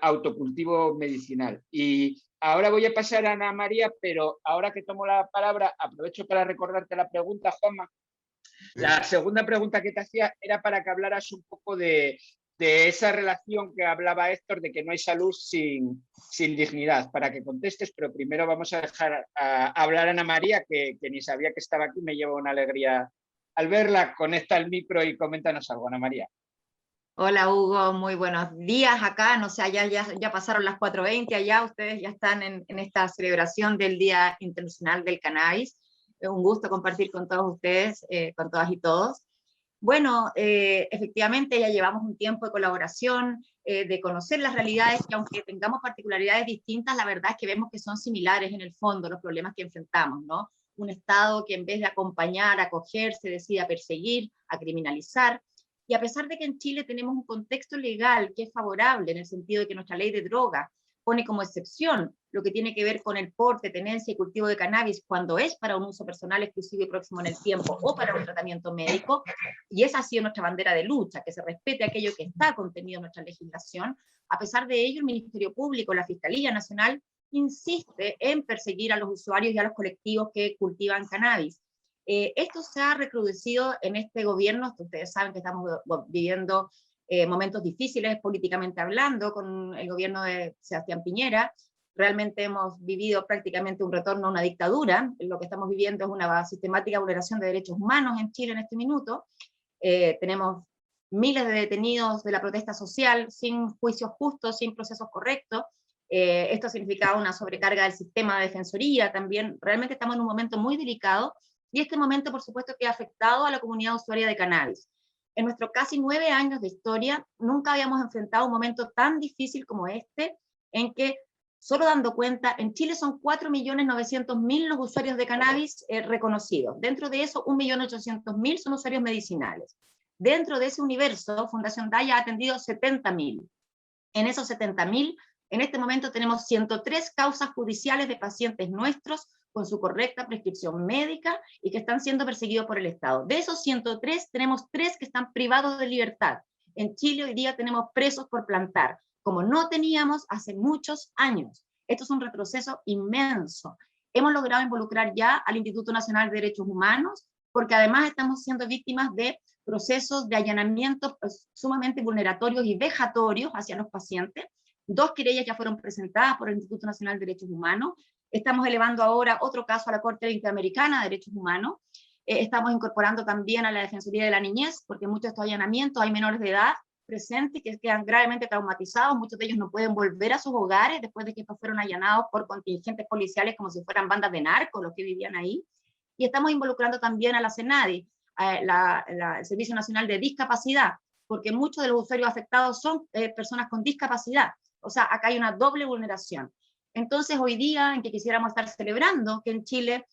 autocultivo medicinal. Y ahora voy a pasar a Ana María, pero ahora que tomo la palabra, aprovecho para recordarte la pregunta, Juanma. La segunda pregunta que te hacía era para que hablaras un poco de esa relación que hablaba Héctor, de que no hay salud sin dignidad, para que contestes, pero primero vamos a dejar hablar a Ana María, que ni sabía que estaba aquí, me lleva una alegría al verla. Conecta el micro y coméntanos algo, Ana María. Hola Hugo, muy buenos días acá, no sé, ya pasaron las 4:20 allá, ustedes ya están en esta celebración del Día Internacional del Cannabis. Es un gusto compartir con todos ustedes, con todas y todos. Bueno, efectivamente ya llevamos un tiempo de colaboración, de conocer las realidades que aunque tengamos particularidades distintas, la verdad es que vemos que son similares en el fondo los problemas que enfrentamos, ¿no? Un Estado que en vez de acompañar, acoger, se decide a perseguir, a criminalizar. Y a pesar de que en Chile tenemos un contexto legal que es favorable en el sentido de que nuestra ley de droga pone como excepción lo que tiene que ver con el porte, tenencia y cultivo de cannabis cuando es para un uso personal exclusivo y próximo en el tiempo o para un tratamiento médico, y esa ha sido nuestra bandera de lucha, que se respete aquello que está contenido en nuestra legislación. A pesar de ello, el Ministerio Público, la Fiscalía Nacional, insiste en perseguir a los usuarios y a los colectivos que cultivan cannabis. Esto se ha recrudecido en este gobierno. Ustedes saben que estamos viviendo momentos difíciles políticamente hablando con el gobierno de Sebastián Piñera. Realmente hemos vivido prácticamente un retorno a una dictadura. Lo que estamos viviendo es una sistemática vulneración de derechos humanos en Chile en este minuto. Tenemos miles de detenidos de la protesta social sin juicios justos, sin procesos correctos. Esto significa una sobrecarga del sistema de defensoría también. Realmente estamos en un momento muy delicado. Y este momento, por supuesto, que ha afectado a la comunidad usuaria de cannabis. En nuestros casi 9 años de historia, nunca habíamos enfrentado un momento tan difícil como este, en que, solo dando cuenta, en Chile son 4.900.000 los usuarios de cannabis reconocidos. Dentro de eso, 1.800.000 son usuarios medicinales. Dentro de ese universo, Fundación Daya ha atendido 70.000. En esos 70.000, en este momento tenemos 103 causas judiciales de pacientes nuestros con su correcta prescripción médica y que están siendo perseguidos por el Estado. De esos 103, tenemos 3 que están privados de libertad. En Chile hoy día tenemos presos por plantar, como no teníamos hace muchos años. Esto es un retroceso inmenso. Hemos logrado involucrar ya al Instituto Nacional de Derechos Humanos porque además estamos siendo víctimas de procesos de allanamiento sumamente vulneratorios y vejatorios hacia los pacientes. 2 querellas ya fueron presentadas por el Instituto Nacional de Derechos Humanos. Estamos elevando ahora otro caso a la Corte Interamericana de Derechos Humanos. Estamos incorporando también a la Defensoría de la Niñez, porque muchos de estos allanamientos hay menores de edad presentes que quedan gravemente traumatizados. Muchos de ellos no pueden volver a sus hogares después de que estos fueron allanados por contingentes policiales como si fueran bandas de narcos los que vivían ahí. Y estamos involucrando también a la CENADI, el Servicio Nacional de Discapacidad, porque muchos de los usuarios afectados son personas con discapacidad. O sea, acá hay una doble vulneración. Entonces, hoy día, en que quisiéramos estar celebrando que en Chile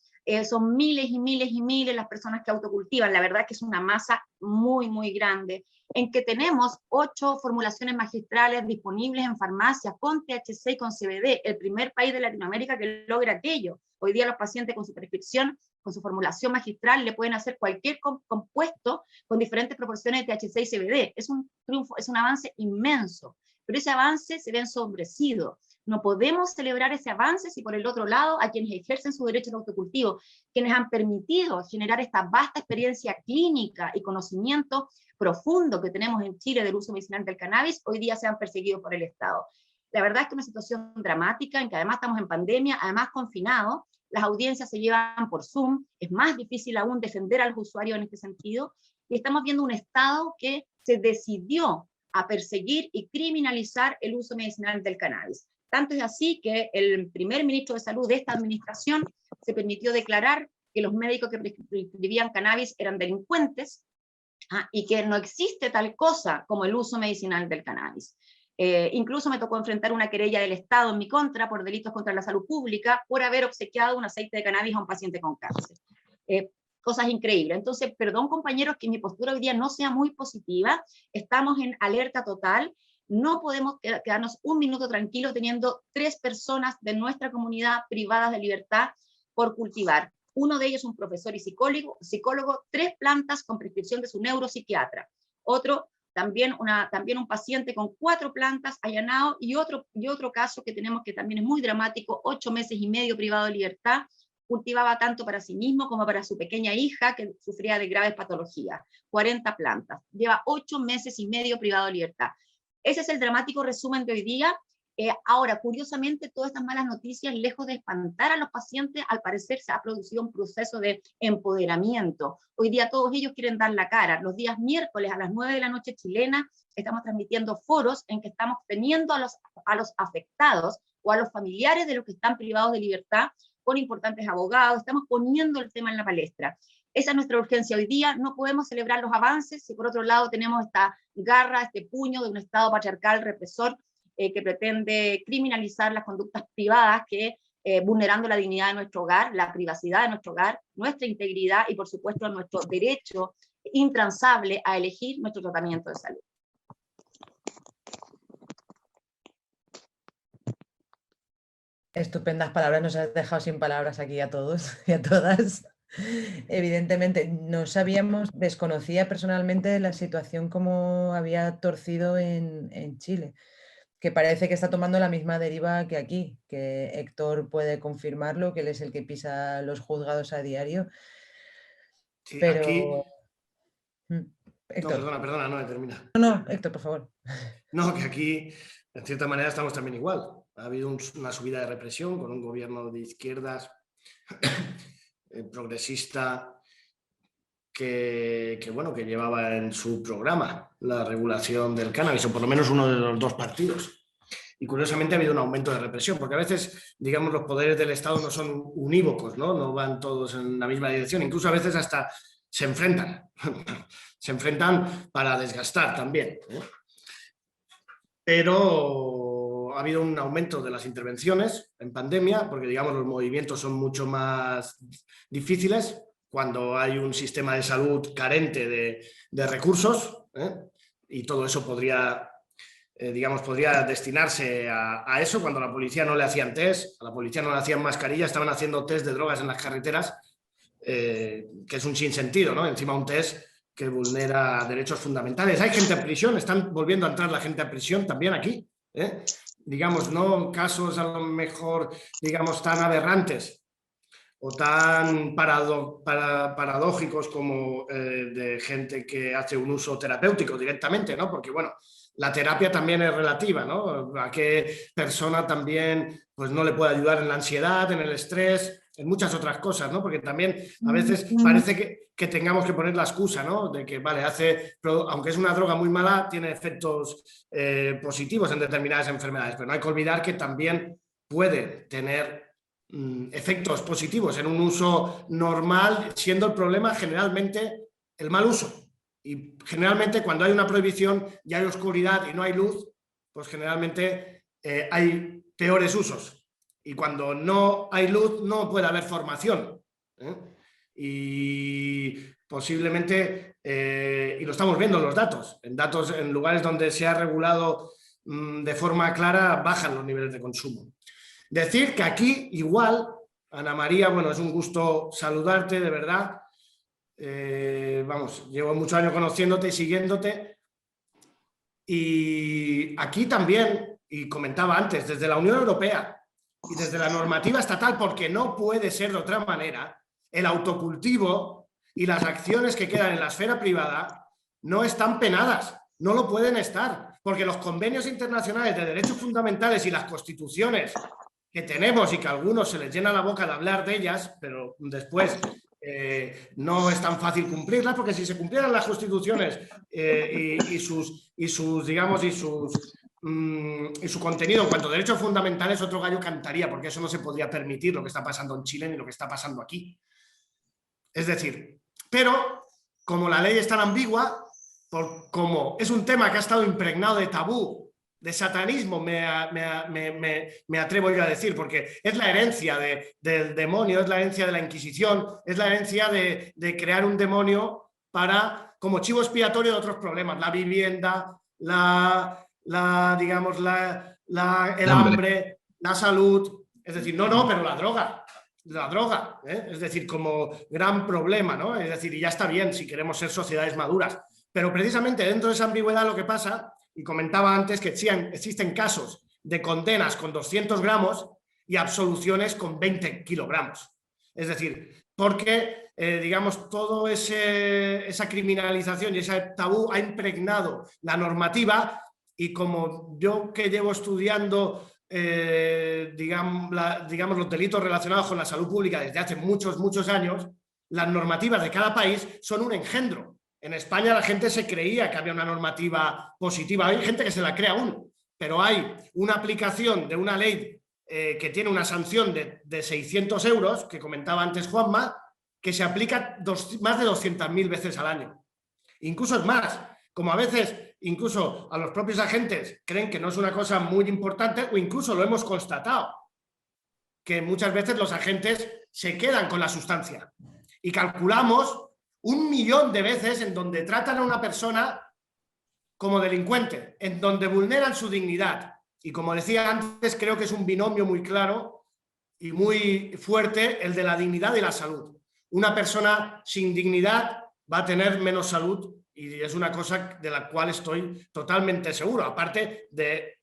son miles y miles y miles las personas que autocultivan, la verdad que es una masa muy, muy grande, en que tenemos 8 formulaciones magistrales disponibles en farmacias con THC y con CBD, el primer país de Latinoamérica que logra aquello. Hoy día los pacientes con su prescripción, con su formulación magistral, le pueden hacer cualquier compuesto con diferentes proporciones de THC y CBD. Es un triunfo, es un avance inmenso, pero ese avance se ve ensombrecido. No podemos celebrar ese avance si por el otro lado a quienes ejercen su derecho al autocultivo, quienes han permitido generar esta vasta experiencia clínica y conocimiento profundo que tenemos en Chile del uso medicinal del cannabis, hoy día sean perseguidos por el Estado. La verdad es que es una situación dramática en que además estamos en pandemia, además confinados, las audiencias se llevan por Zoom, es más difícil aún defender a los usuarios en este sentido, y estamos viendo un Estado que se decidió a perseguir y criminalizar el uso medicinal del cannabis. Tanto es así que el primer ministro de Salud de esta administración se permitió declarar que los médicos que prescribían cannabis eran delincuentes, y que no existe tal cosa como el uso medicinal del cannabis. Incluso me tocó enfrentar una querella del Estado en mi contra por delitos contra la salud pública por haber obsequiado un aceite de cannabis a un paciente con cáncer. Cosas increíbles. Entonces, perdón compañeros que mi postura hoy día no sea muy positiva, estamos en alerta total, no podemos quedarnos un minuto tranquilos teniendo 3 personas de nuestra comunidad privadas de libertad por cultivar. Uno de ellos un profesor y psicólogo, 3 plantas con prescripción de su neuropsiquiatra. Otro, también un paciente con 4 plantas allanado, y otro caso que tenemos que también es muy dramático, 8 meses y medio privado de libertad, cultivaba tanto para sí mismo como para su pequeña hija que sufría de graves patologías. 40 plantas, lleva 8 meses y medio privado de libertad. Ese es el dramático resumen de hoy día. Ahora, curiosamente, todas estas malas noticias, lejos de espantar a los pacientes, al parecer se ha producido un proceso de empoderamiento. Hoy día todos ellos quieren dar la cara. Los días miércoles a las 9 de la noche chilena estamos transmitiendo foros en que estamos teniendo a los afectados o a los familiares de los que están privados de libertad con importantes abogados. Estamos poniendo el tema en la palestra. Esa es nuestra urgencia hoy día. No podemos celebrar los avances si por otro lado tenemos esta garra, este puño de un Estado patriarcal represor que pretende criminalizar las conductas privadas que vulnerando la dignidad de nuestro hogar, la privacidad de nuestro hogar, nuestra integridad y por supuesto nuestro derecho intransable a elegir nuestro tratamiento de salud. Estupendas palabras, nos has dejado sin palabras aquí a todos y a todas. Evidentemente, no sabíamos, desconocía personalmente la situación como había torcido en Chile, que parece que está tomando la misma deriva que aquí, que Héctor puede confirmarlo, que él es el que pisa los juzgados a diario. Sí, pero... aquí... Héctor. No, perdona, no, termina. No, Héctor, por favor. No, que aquí, en cierta manera, estamos también igual. Ha habido una subida de represión con un gobierno de izquierdas progresista que llevaba en su programa la regulación del cannabis, o por lo menos uno de los 2 partidos. Y curiosamente ha habido un aumento de represión, porque a veces, digamos, los poderes del Estado no son unívocos, no van todos en la misma dirección, incluso a veces hasta se enfrentan, se enfrentan para desgastar también. Pero ha habido un aumento de las intervenciones en pandemia, porque digamos los movimientos son mucho más difíciles cuando hay un sistema de salud carente de recursos, y todo eso podría destinarse a eso. Cuando a la policía no le hacían test, a la policía no le hacían mascarilla, estaban haciendo test de drogas en las carreteras, que es un sinsentido, ¿no? Encima un test que vulnera derechos fundamentales. Hay gente en prisión, están volviendo a entrar la gente a prisión también aquí, Digamos, no casos a lo mejor, digamos, tan aberrantes o tan paradójicos como de gente que hace un uso terapéutico directamente, ¿no? Porque, bueno, la terapia también es relativa, ¿no? A qué persona también pues, no le puede ayudar en la ansiedad, en el estrés, en muchas otras cosas, ¿no? Porque también a veces parece que tengamos que poner la excusa, ¿no? De que, vale, aunque es una droga muy mala, tiene efectos positivos en determinadas enfermedades, pero no hay que olvidar que también puede tener efectos positivos en un uso normal, siendo el problema generalmente el mal uso. Y generalmente cuando hay una prohibición y hay oscuridad y no hay luz, pues generalmente hay peores usos. Y cuando no hay luz no puede haber formación. Y posiblemente, y lo estamos viendo en los datos, en lugares donde se ha regulado de forma clara, bajan los niveles de consumo. Decir que aquí igual, Ana María, bueno, es un gusto saludarte, de verdad. Vamos, llevo muchos años conociéndote y siguiéndote. Y aquí también, y comentaba antes, desde la Unión Europea y desde la normativa estatal, porque no puede ser de otra manera, el autocultivo y las acciones que quedan en la esfera privada no están penadas, no lo pueden estar, porque los convenios internacionales de derechos fundamentales y las constituciones que tenemos y que a algunos se les llena la boca de hablar de ellas, pero después no es tan fácil cumplirlas, porque si se cumplieran las constituciones y su contenido en cuanto a derechos fundamentales, otro gallo cantaría, porque eso no se podría permitir, lo que está pasando en Chile ni lo que está pasando aquí. Es decir, pero como la ley es tan ambigua, como es un tema que ha estado impregnado de tabú, de satanismo, me atrevo yo a decir, porque es la herencia del demonio, es la herencia de la Inquisición, es la herencia de crear un demonio como chivo expiatorio de otros problemas, la vivienda, el hambre, la salud, es decir, pero la droga, es decir, como gran problema, ¿no? Es decir, y ya está bien si queremos ser sociedades maduras, pero precisamente dentro de esa ambigüedad lo que pasa, y comentaba antes que existen casos de condenas con 200 gramos y absoluciones con 20 kilogramos. Es decir, porque, toda esa criminalización y ese tabú ha impregnado la normativa, y como yo que llevo estudiando los delitos relacionados con la salud pública desde hace muchos, muchos años, las normativas de cada país son un engendro. En España la gente se creía que había una normativa positiva, hay gente que se la crea aún, pero hay una aplicación de una ley que tiene una sanción de 600 euros, que comentaba antes Juanma, que se aplica más de 200.000 veces al año. Incluso es más, como a veces incluso a los propios agentes creen que no es una cosa muy importante, o incluso lo hemos constatado, que muchas veces los agentes se quedan con la sustancia. Y calculamos 1 millón de veces en donde tratan a una persona como delincuente, en donde vulneran su dignidad. Y como decía antes, creo que es un binomio muy claro y muy fuerte el de la dignidad y la salud. Una persona sin dignidad va a tener menos salud, y es una cosa de la cual estoy totalmente seguro, aparte de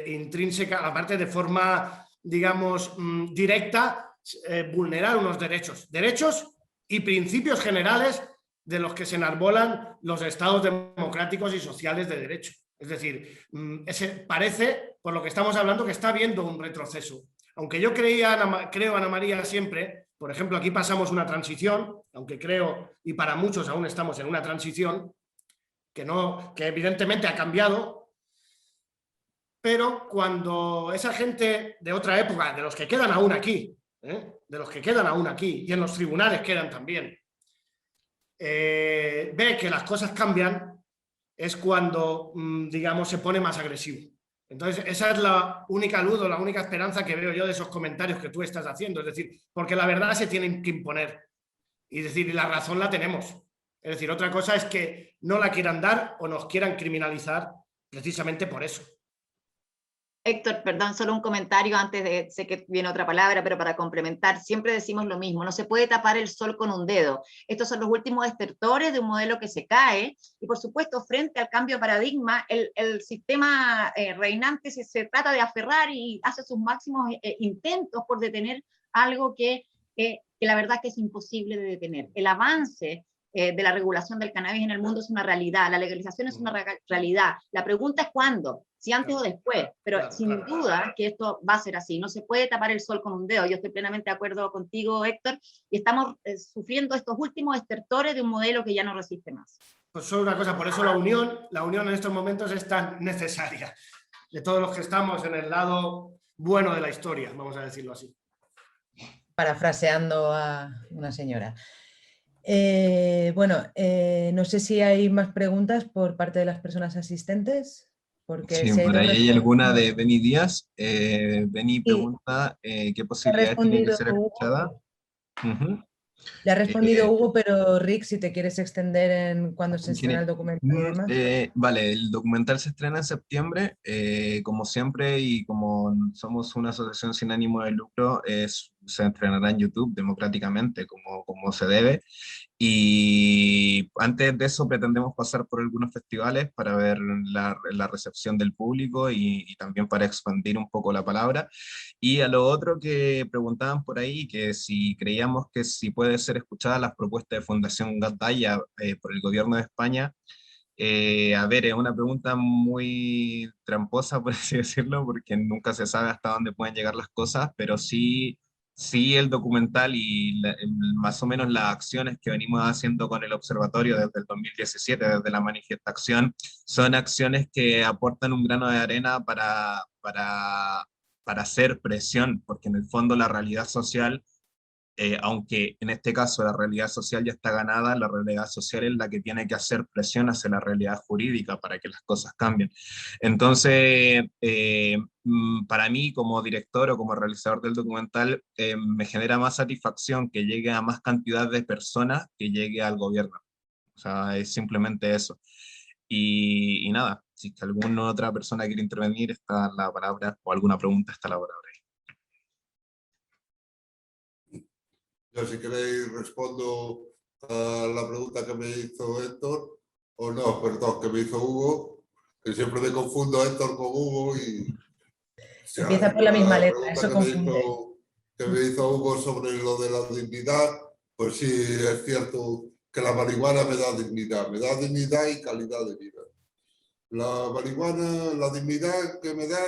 intrínseca, aparte de forma, directa, vulnerar unos derechos y principios generales de los que se enarbolan los estados democráticos y sociales de derecho. Es decir, parece, por lo que estamos hablando, que está habiendo un retroceso. Aunque yo creo, Ana María, siempre, por ejemplo, aquí pasamos una transición, aunque creo, y para muchos aún estamos en una transición, que evidentemente ha cambiado, pero cuando esa gente de otra época, de los que quedan aún aquí, y en los tribunales quedan también, ve que las cosas cambian, es cuando, se pone más agresivo. Entonces, esa es la única luz o la única esperanza que veo yo de esos comentarios que tú estás haciendo. Es decir, porque la verdad se tiene que imponer. Y la razón la tenemos. Es decir, otra cosa es que no la quieran dar o nos quieran criminalizar precisamente por eso. Héctor, perdón, solo un comentario antes de, sé que viene otra palabra, pero para complementar, siempre decimos lo mismo, no se puede tapar el sol con un dedo. Estos son los últimos estertores de un modelo que se cae, y por supuesto, frente al cambio de paradigma, el sistema reinante se trata de aferrar y hace sus máximos intentos por detener algo que que la verdad que es imposible de detener. El avance de la regulación del cannabis en el mundo es una realidad, la legalización es una realidad. La pregunta es cuándo, si antes o después, pero sin duda que esto va a ser así. No se puede tapar el sol con un dedo. Yo estoy plenamente de acuerdo contigo, Héctor, y estamos sufriendo estos últimos estertores de un modelo que ya no resiste más. Pues solo una cosa, por eso la unión en estos momentos es tan necesaria, de todos los que estamos en el lado bueno de la historia, vamos a decirlo así. Parafraseando a una señora. Bueno, no sé si hay más preguntas por parte de las personas asistentes. Porque Sí, si hay por de ahí hay respuesta, alguna de Beni Díaz. Beni sí, pregunta qué ha posibilidades tiene que respondido ser escuchada. Hugo. Ujú. Le ha respondido Hugo, pero Rick, si te quieres extender en cuando se estrena el documental y demás. Vale, el documental se estrena en septiembre, como siempre, y como somos una asociación sin ánimo de lucro, se estrenará en YouTube democráticamente, como se debe. Y antes de eso pretendemos pasar por algunos festivales para ver la recepción del público y también para expandir un poco la palabra. Y a lo otro que preguntaban por ahí, que si creíamos que si puede ser escuchada las propuestas de Fundación Gatdaya por el gobierno de España. A ver, es una pregunta muy tramposa, por así decirlo, porque nunca se sabe hasta dónde pueden llegar las cosas, pero sí el documental y más o menos las acciones que venimos haciendo con el observatorio desde el 2017, desde la manifestación, son acciones que aportan un grano de arena para hacer presión, porque en el fondo la realidad social, aunque en este caso la realidad social ya está ganada, la realidad social es la que tiene que hacer presión hacia la realidad jurídica para que las cosas cambien. Entonces, para mí como director o como realizador del documental, me genera más satisfacción que llegue a más cantidad de personas que llegue al gobierno. O sea, es simplemente eso. Y nada, si alguna otra persona quiere intervenir, está la palabra, o alguna pregunta, está la palabra. Yo, si queréis, respondo a la pregunta que me hizo Héctor, o no, perdón, que me hizo Hugo, que siempre me confundo a Héctor con Hugo y... O sea, Empieza por la misma la letra, pregunta eso confunde. que me hizo Hugo sobre lo de la dignidad, pues sí, es cierto que la marihuana me da dignidad y calidad de vida. La marihuana, la dignidad que me da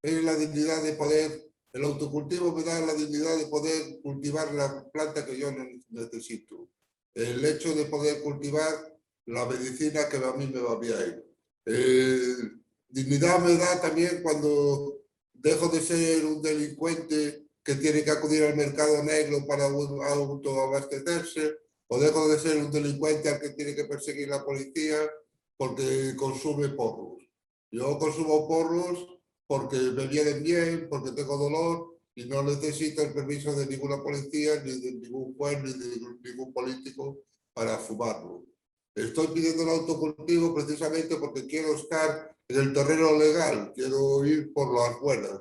es la dignidad de poder, el autocultivo me da la dignidad de poder cultivar la planta que yo necesito. El hecho de poder cultivar la medicina que a mí me va bien. Dignidad me da también cuando dejo de ser un delincuente que tiene que acudir al mercado negro para autoabastecerse, o dejo de ser un delincuente al que tiene que perseguir la policía porque consume porros. Yo consumo porros porque me vienen bien, porque tengo dolor y no necesito el permiso de ninguna policía, ni de ningún juez, ni de ningún político para fumarlo. Estoy pidiendo el autocultivo precisamente porque quiero estar en el terreno legal, quiero ir por las buenas,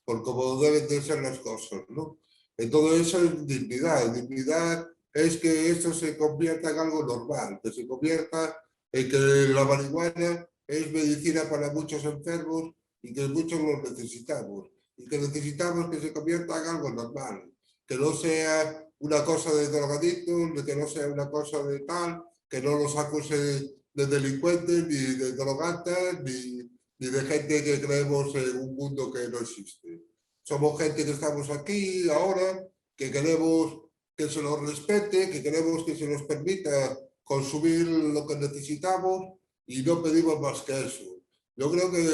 por cómo deben de ser las cosas, ¿no? Entonces eso es dignidad. Dignidad es que esto se convierta en algo normal, que se convierta en que la marihuana es medicina para muchos enfermos y que muchos lo necesitamos. Y que necesitamos que se convierta en algo normal, que no sea una cosa de drogadictos, que no sea una cosa de tal, que no los acuse de delincuentes, ni de drogantes, ni de gente que creemos en un mundo que no existe. Somos gente que estamos aquí ahora, que queremos que se nos respete, que queremos que se nos permita consumir lo que necesitamos y no pedimos más que eso. Yo creo que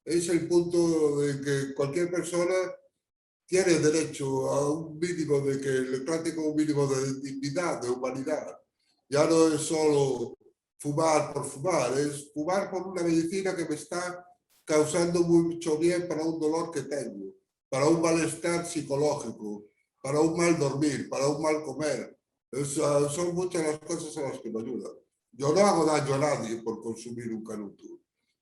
es el punto de que cualquier persona tiene derecho a un mínimo de que le trate con un mínimo de dignidad, de humanidad. Ya no es solo fumar por fumar, es fumar por una medicina que me está causando mucho bien para un dolor que tengo, para un malestar psicológico, para un mal dormir, para un mal comer. Son muchas las cosas a las que me ayudan. Yo no hago daño a nadie por consumir un canuto.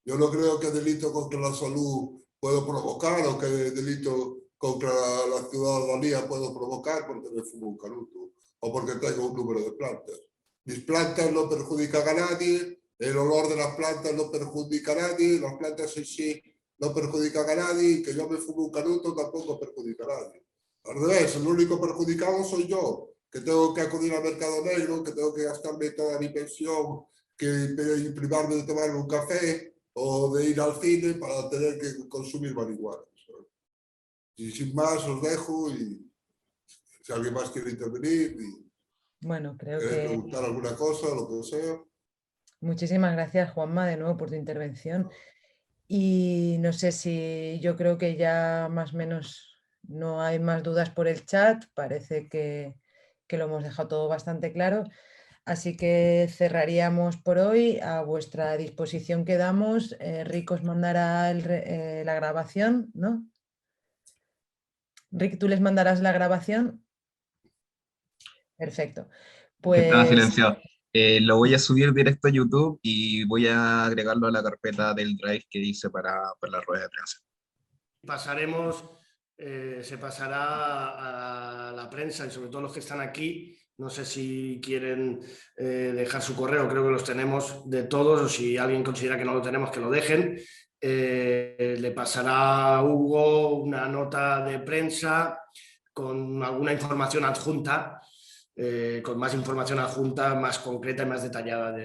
Yo no creo que delito contra la salud puedo provocar o que delito contra la ciudadanía puedo provocar porque me fumo un canuto o porque tengo un número de plantas. Mis plantas no perjudican a nadie, el olor de las plantas no perjudica a nadie, las plantas en sí no perjudican a nadie y que yo me fumo un canuto tampoco perjudica a nadie. Al revés, el único perjudicado soy yo, que tengo que acudir al mercado negro, que tengo que gastarme toda mi pensión, que privarme de tomarme un café o de ir al cine para tener que consumir marihuana. Y sin más os dejo y si alguien más quiere intervenir y Bueno, creo quiere que preguntar alguna cosa, lo que sea. muchísimas gracias, Juanma, de nuevo por tu intervención. Y no sé si yo creo que ya más o menos no hay más dudas por el chat. Parece que lo hemos dejado todo bastante claro. Así que cerraríamos por hoy. A vuestra disposición quedamos. Rick os mandará la grabación, ¿no? Rick, ¿tú les mandarás la grabación? Perfecto. Estaba Pues silenciado. Lo voy a subir directo a YouTube y voy a agregarlo a la carpeta del Drive que hice para la rueda de prensa. Se pasará a la prensa y sobre todo los que están aquí. No sé si quieren dejar su correo, creo que los tenemos de todos, o si alguien considera que no lo tenemos, que lo dejen. Le pasará a Hugo una nota de prensa con alguna información adjunta, con más información adjunta, más concreta y más detallada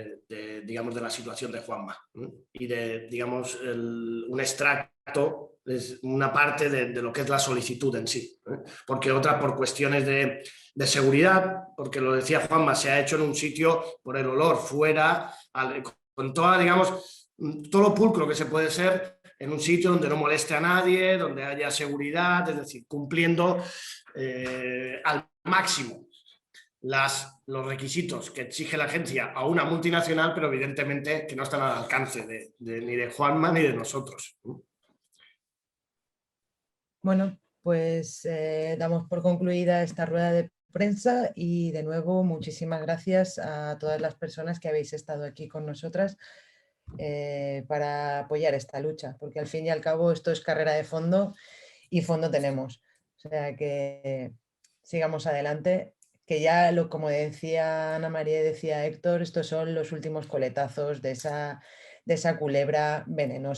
digamos, de la situación de Juanma, ¿eh? Y de, digamos, un extracto, es una parte de lo que es la solicitud en sí, ¿eh? Porque otra por cuestiones de seguridad, porque lo decía Juanma, se ha hecho en un sitio por el olor, fuera, con toda, digamos, todo lo pulcro que se puede ser en un sitio donde no moleste a nadie, donde haya seguridad, es decir, cumpliendo al máximo los requisitos que exige la agencia a una multinacional, pero evidentemente que no están al alcance ni de Juanma ni de nosotros. bueno, pues damos por concluida esta rueda de prensa y de nuevo muchísimas gracias a todas las personas que habéis estado aquí con nosotras para apoyar esta lucha, porque al fin y al cabo esto es carrera de fondo y fondo tenemos. O sea que sigamos adelante, que ya como decía Ana María y decía Héctor, estos son los últimos coletazos de esa culebra venenosa.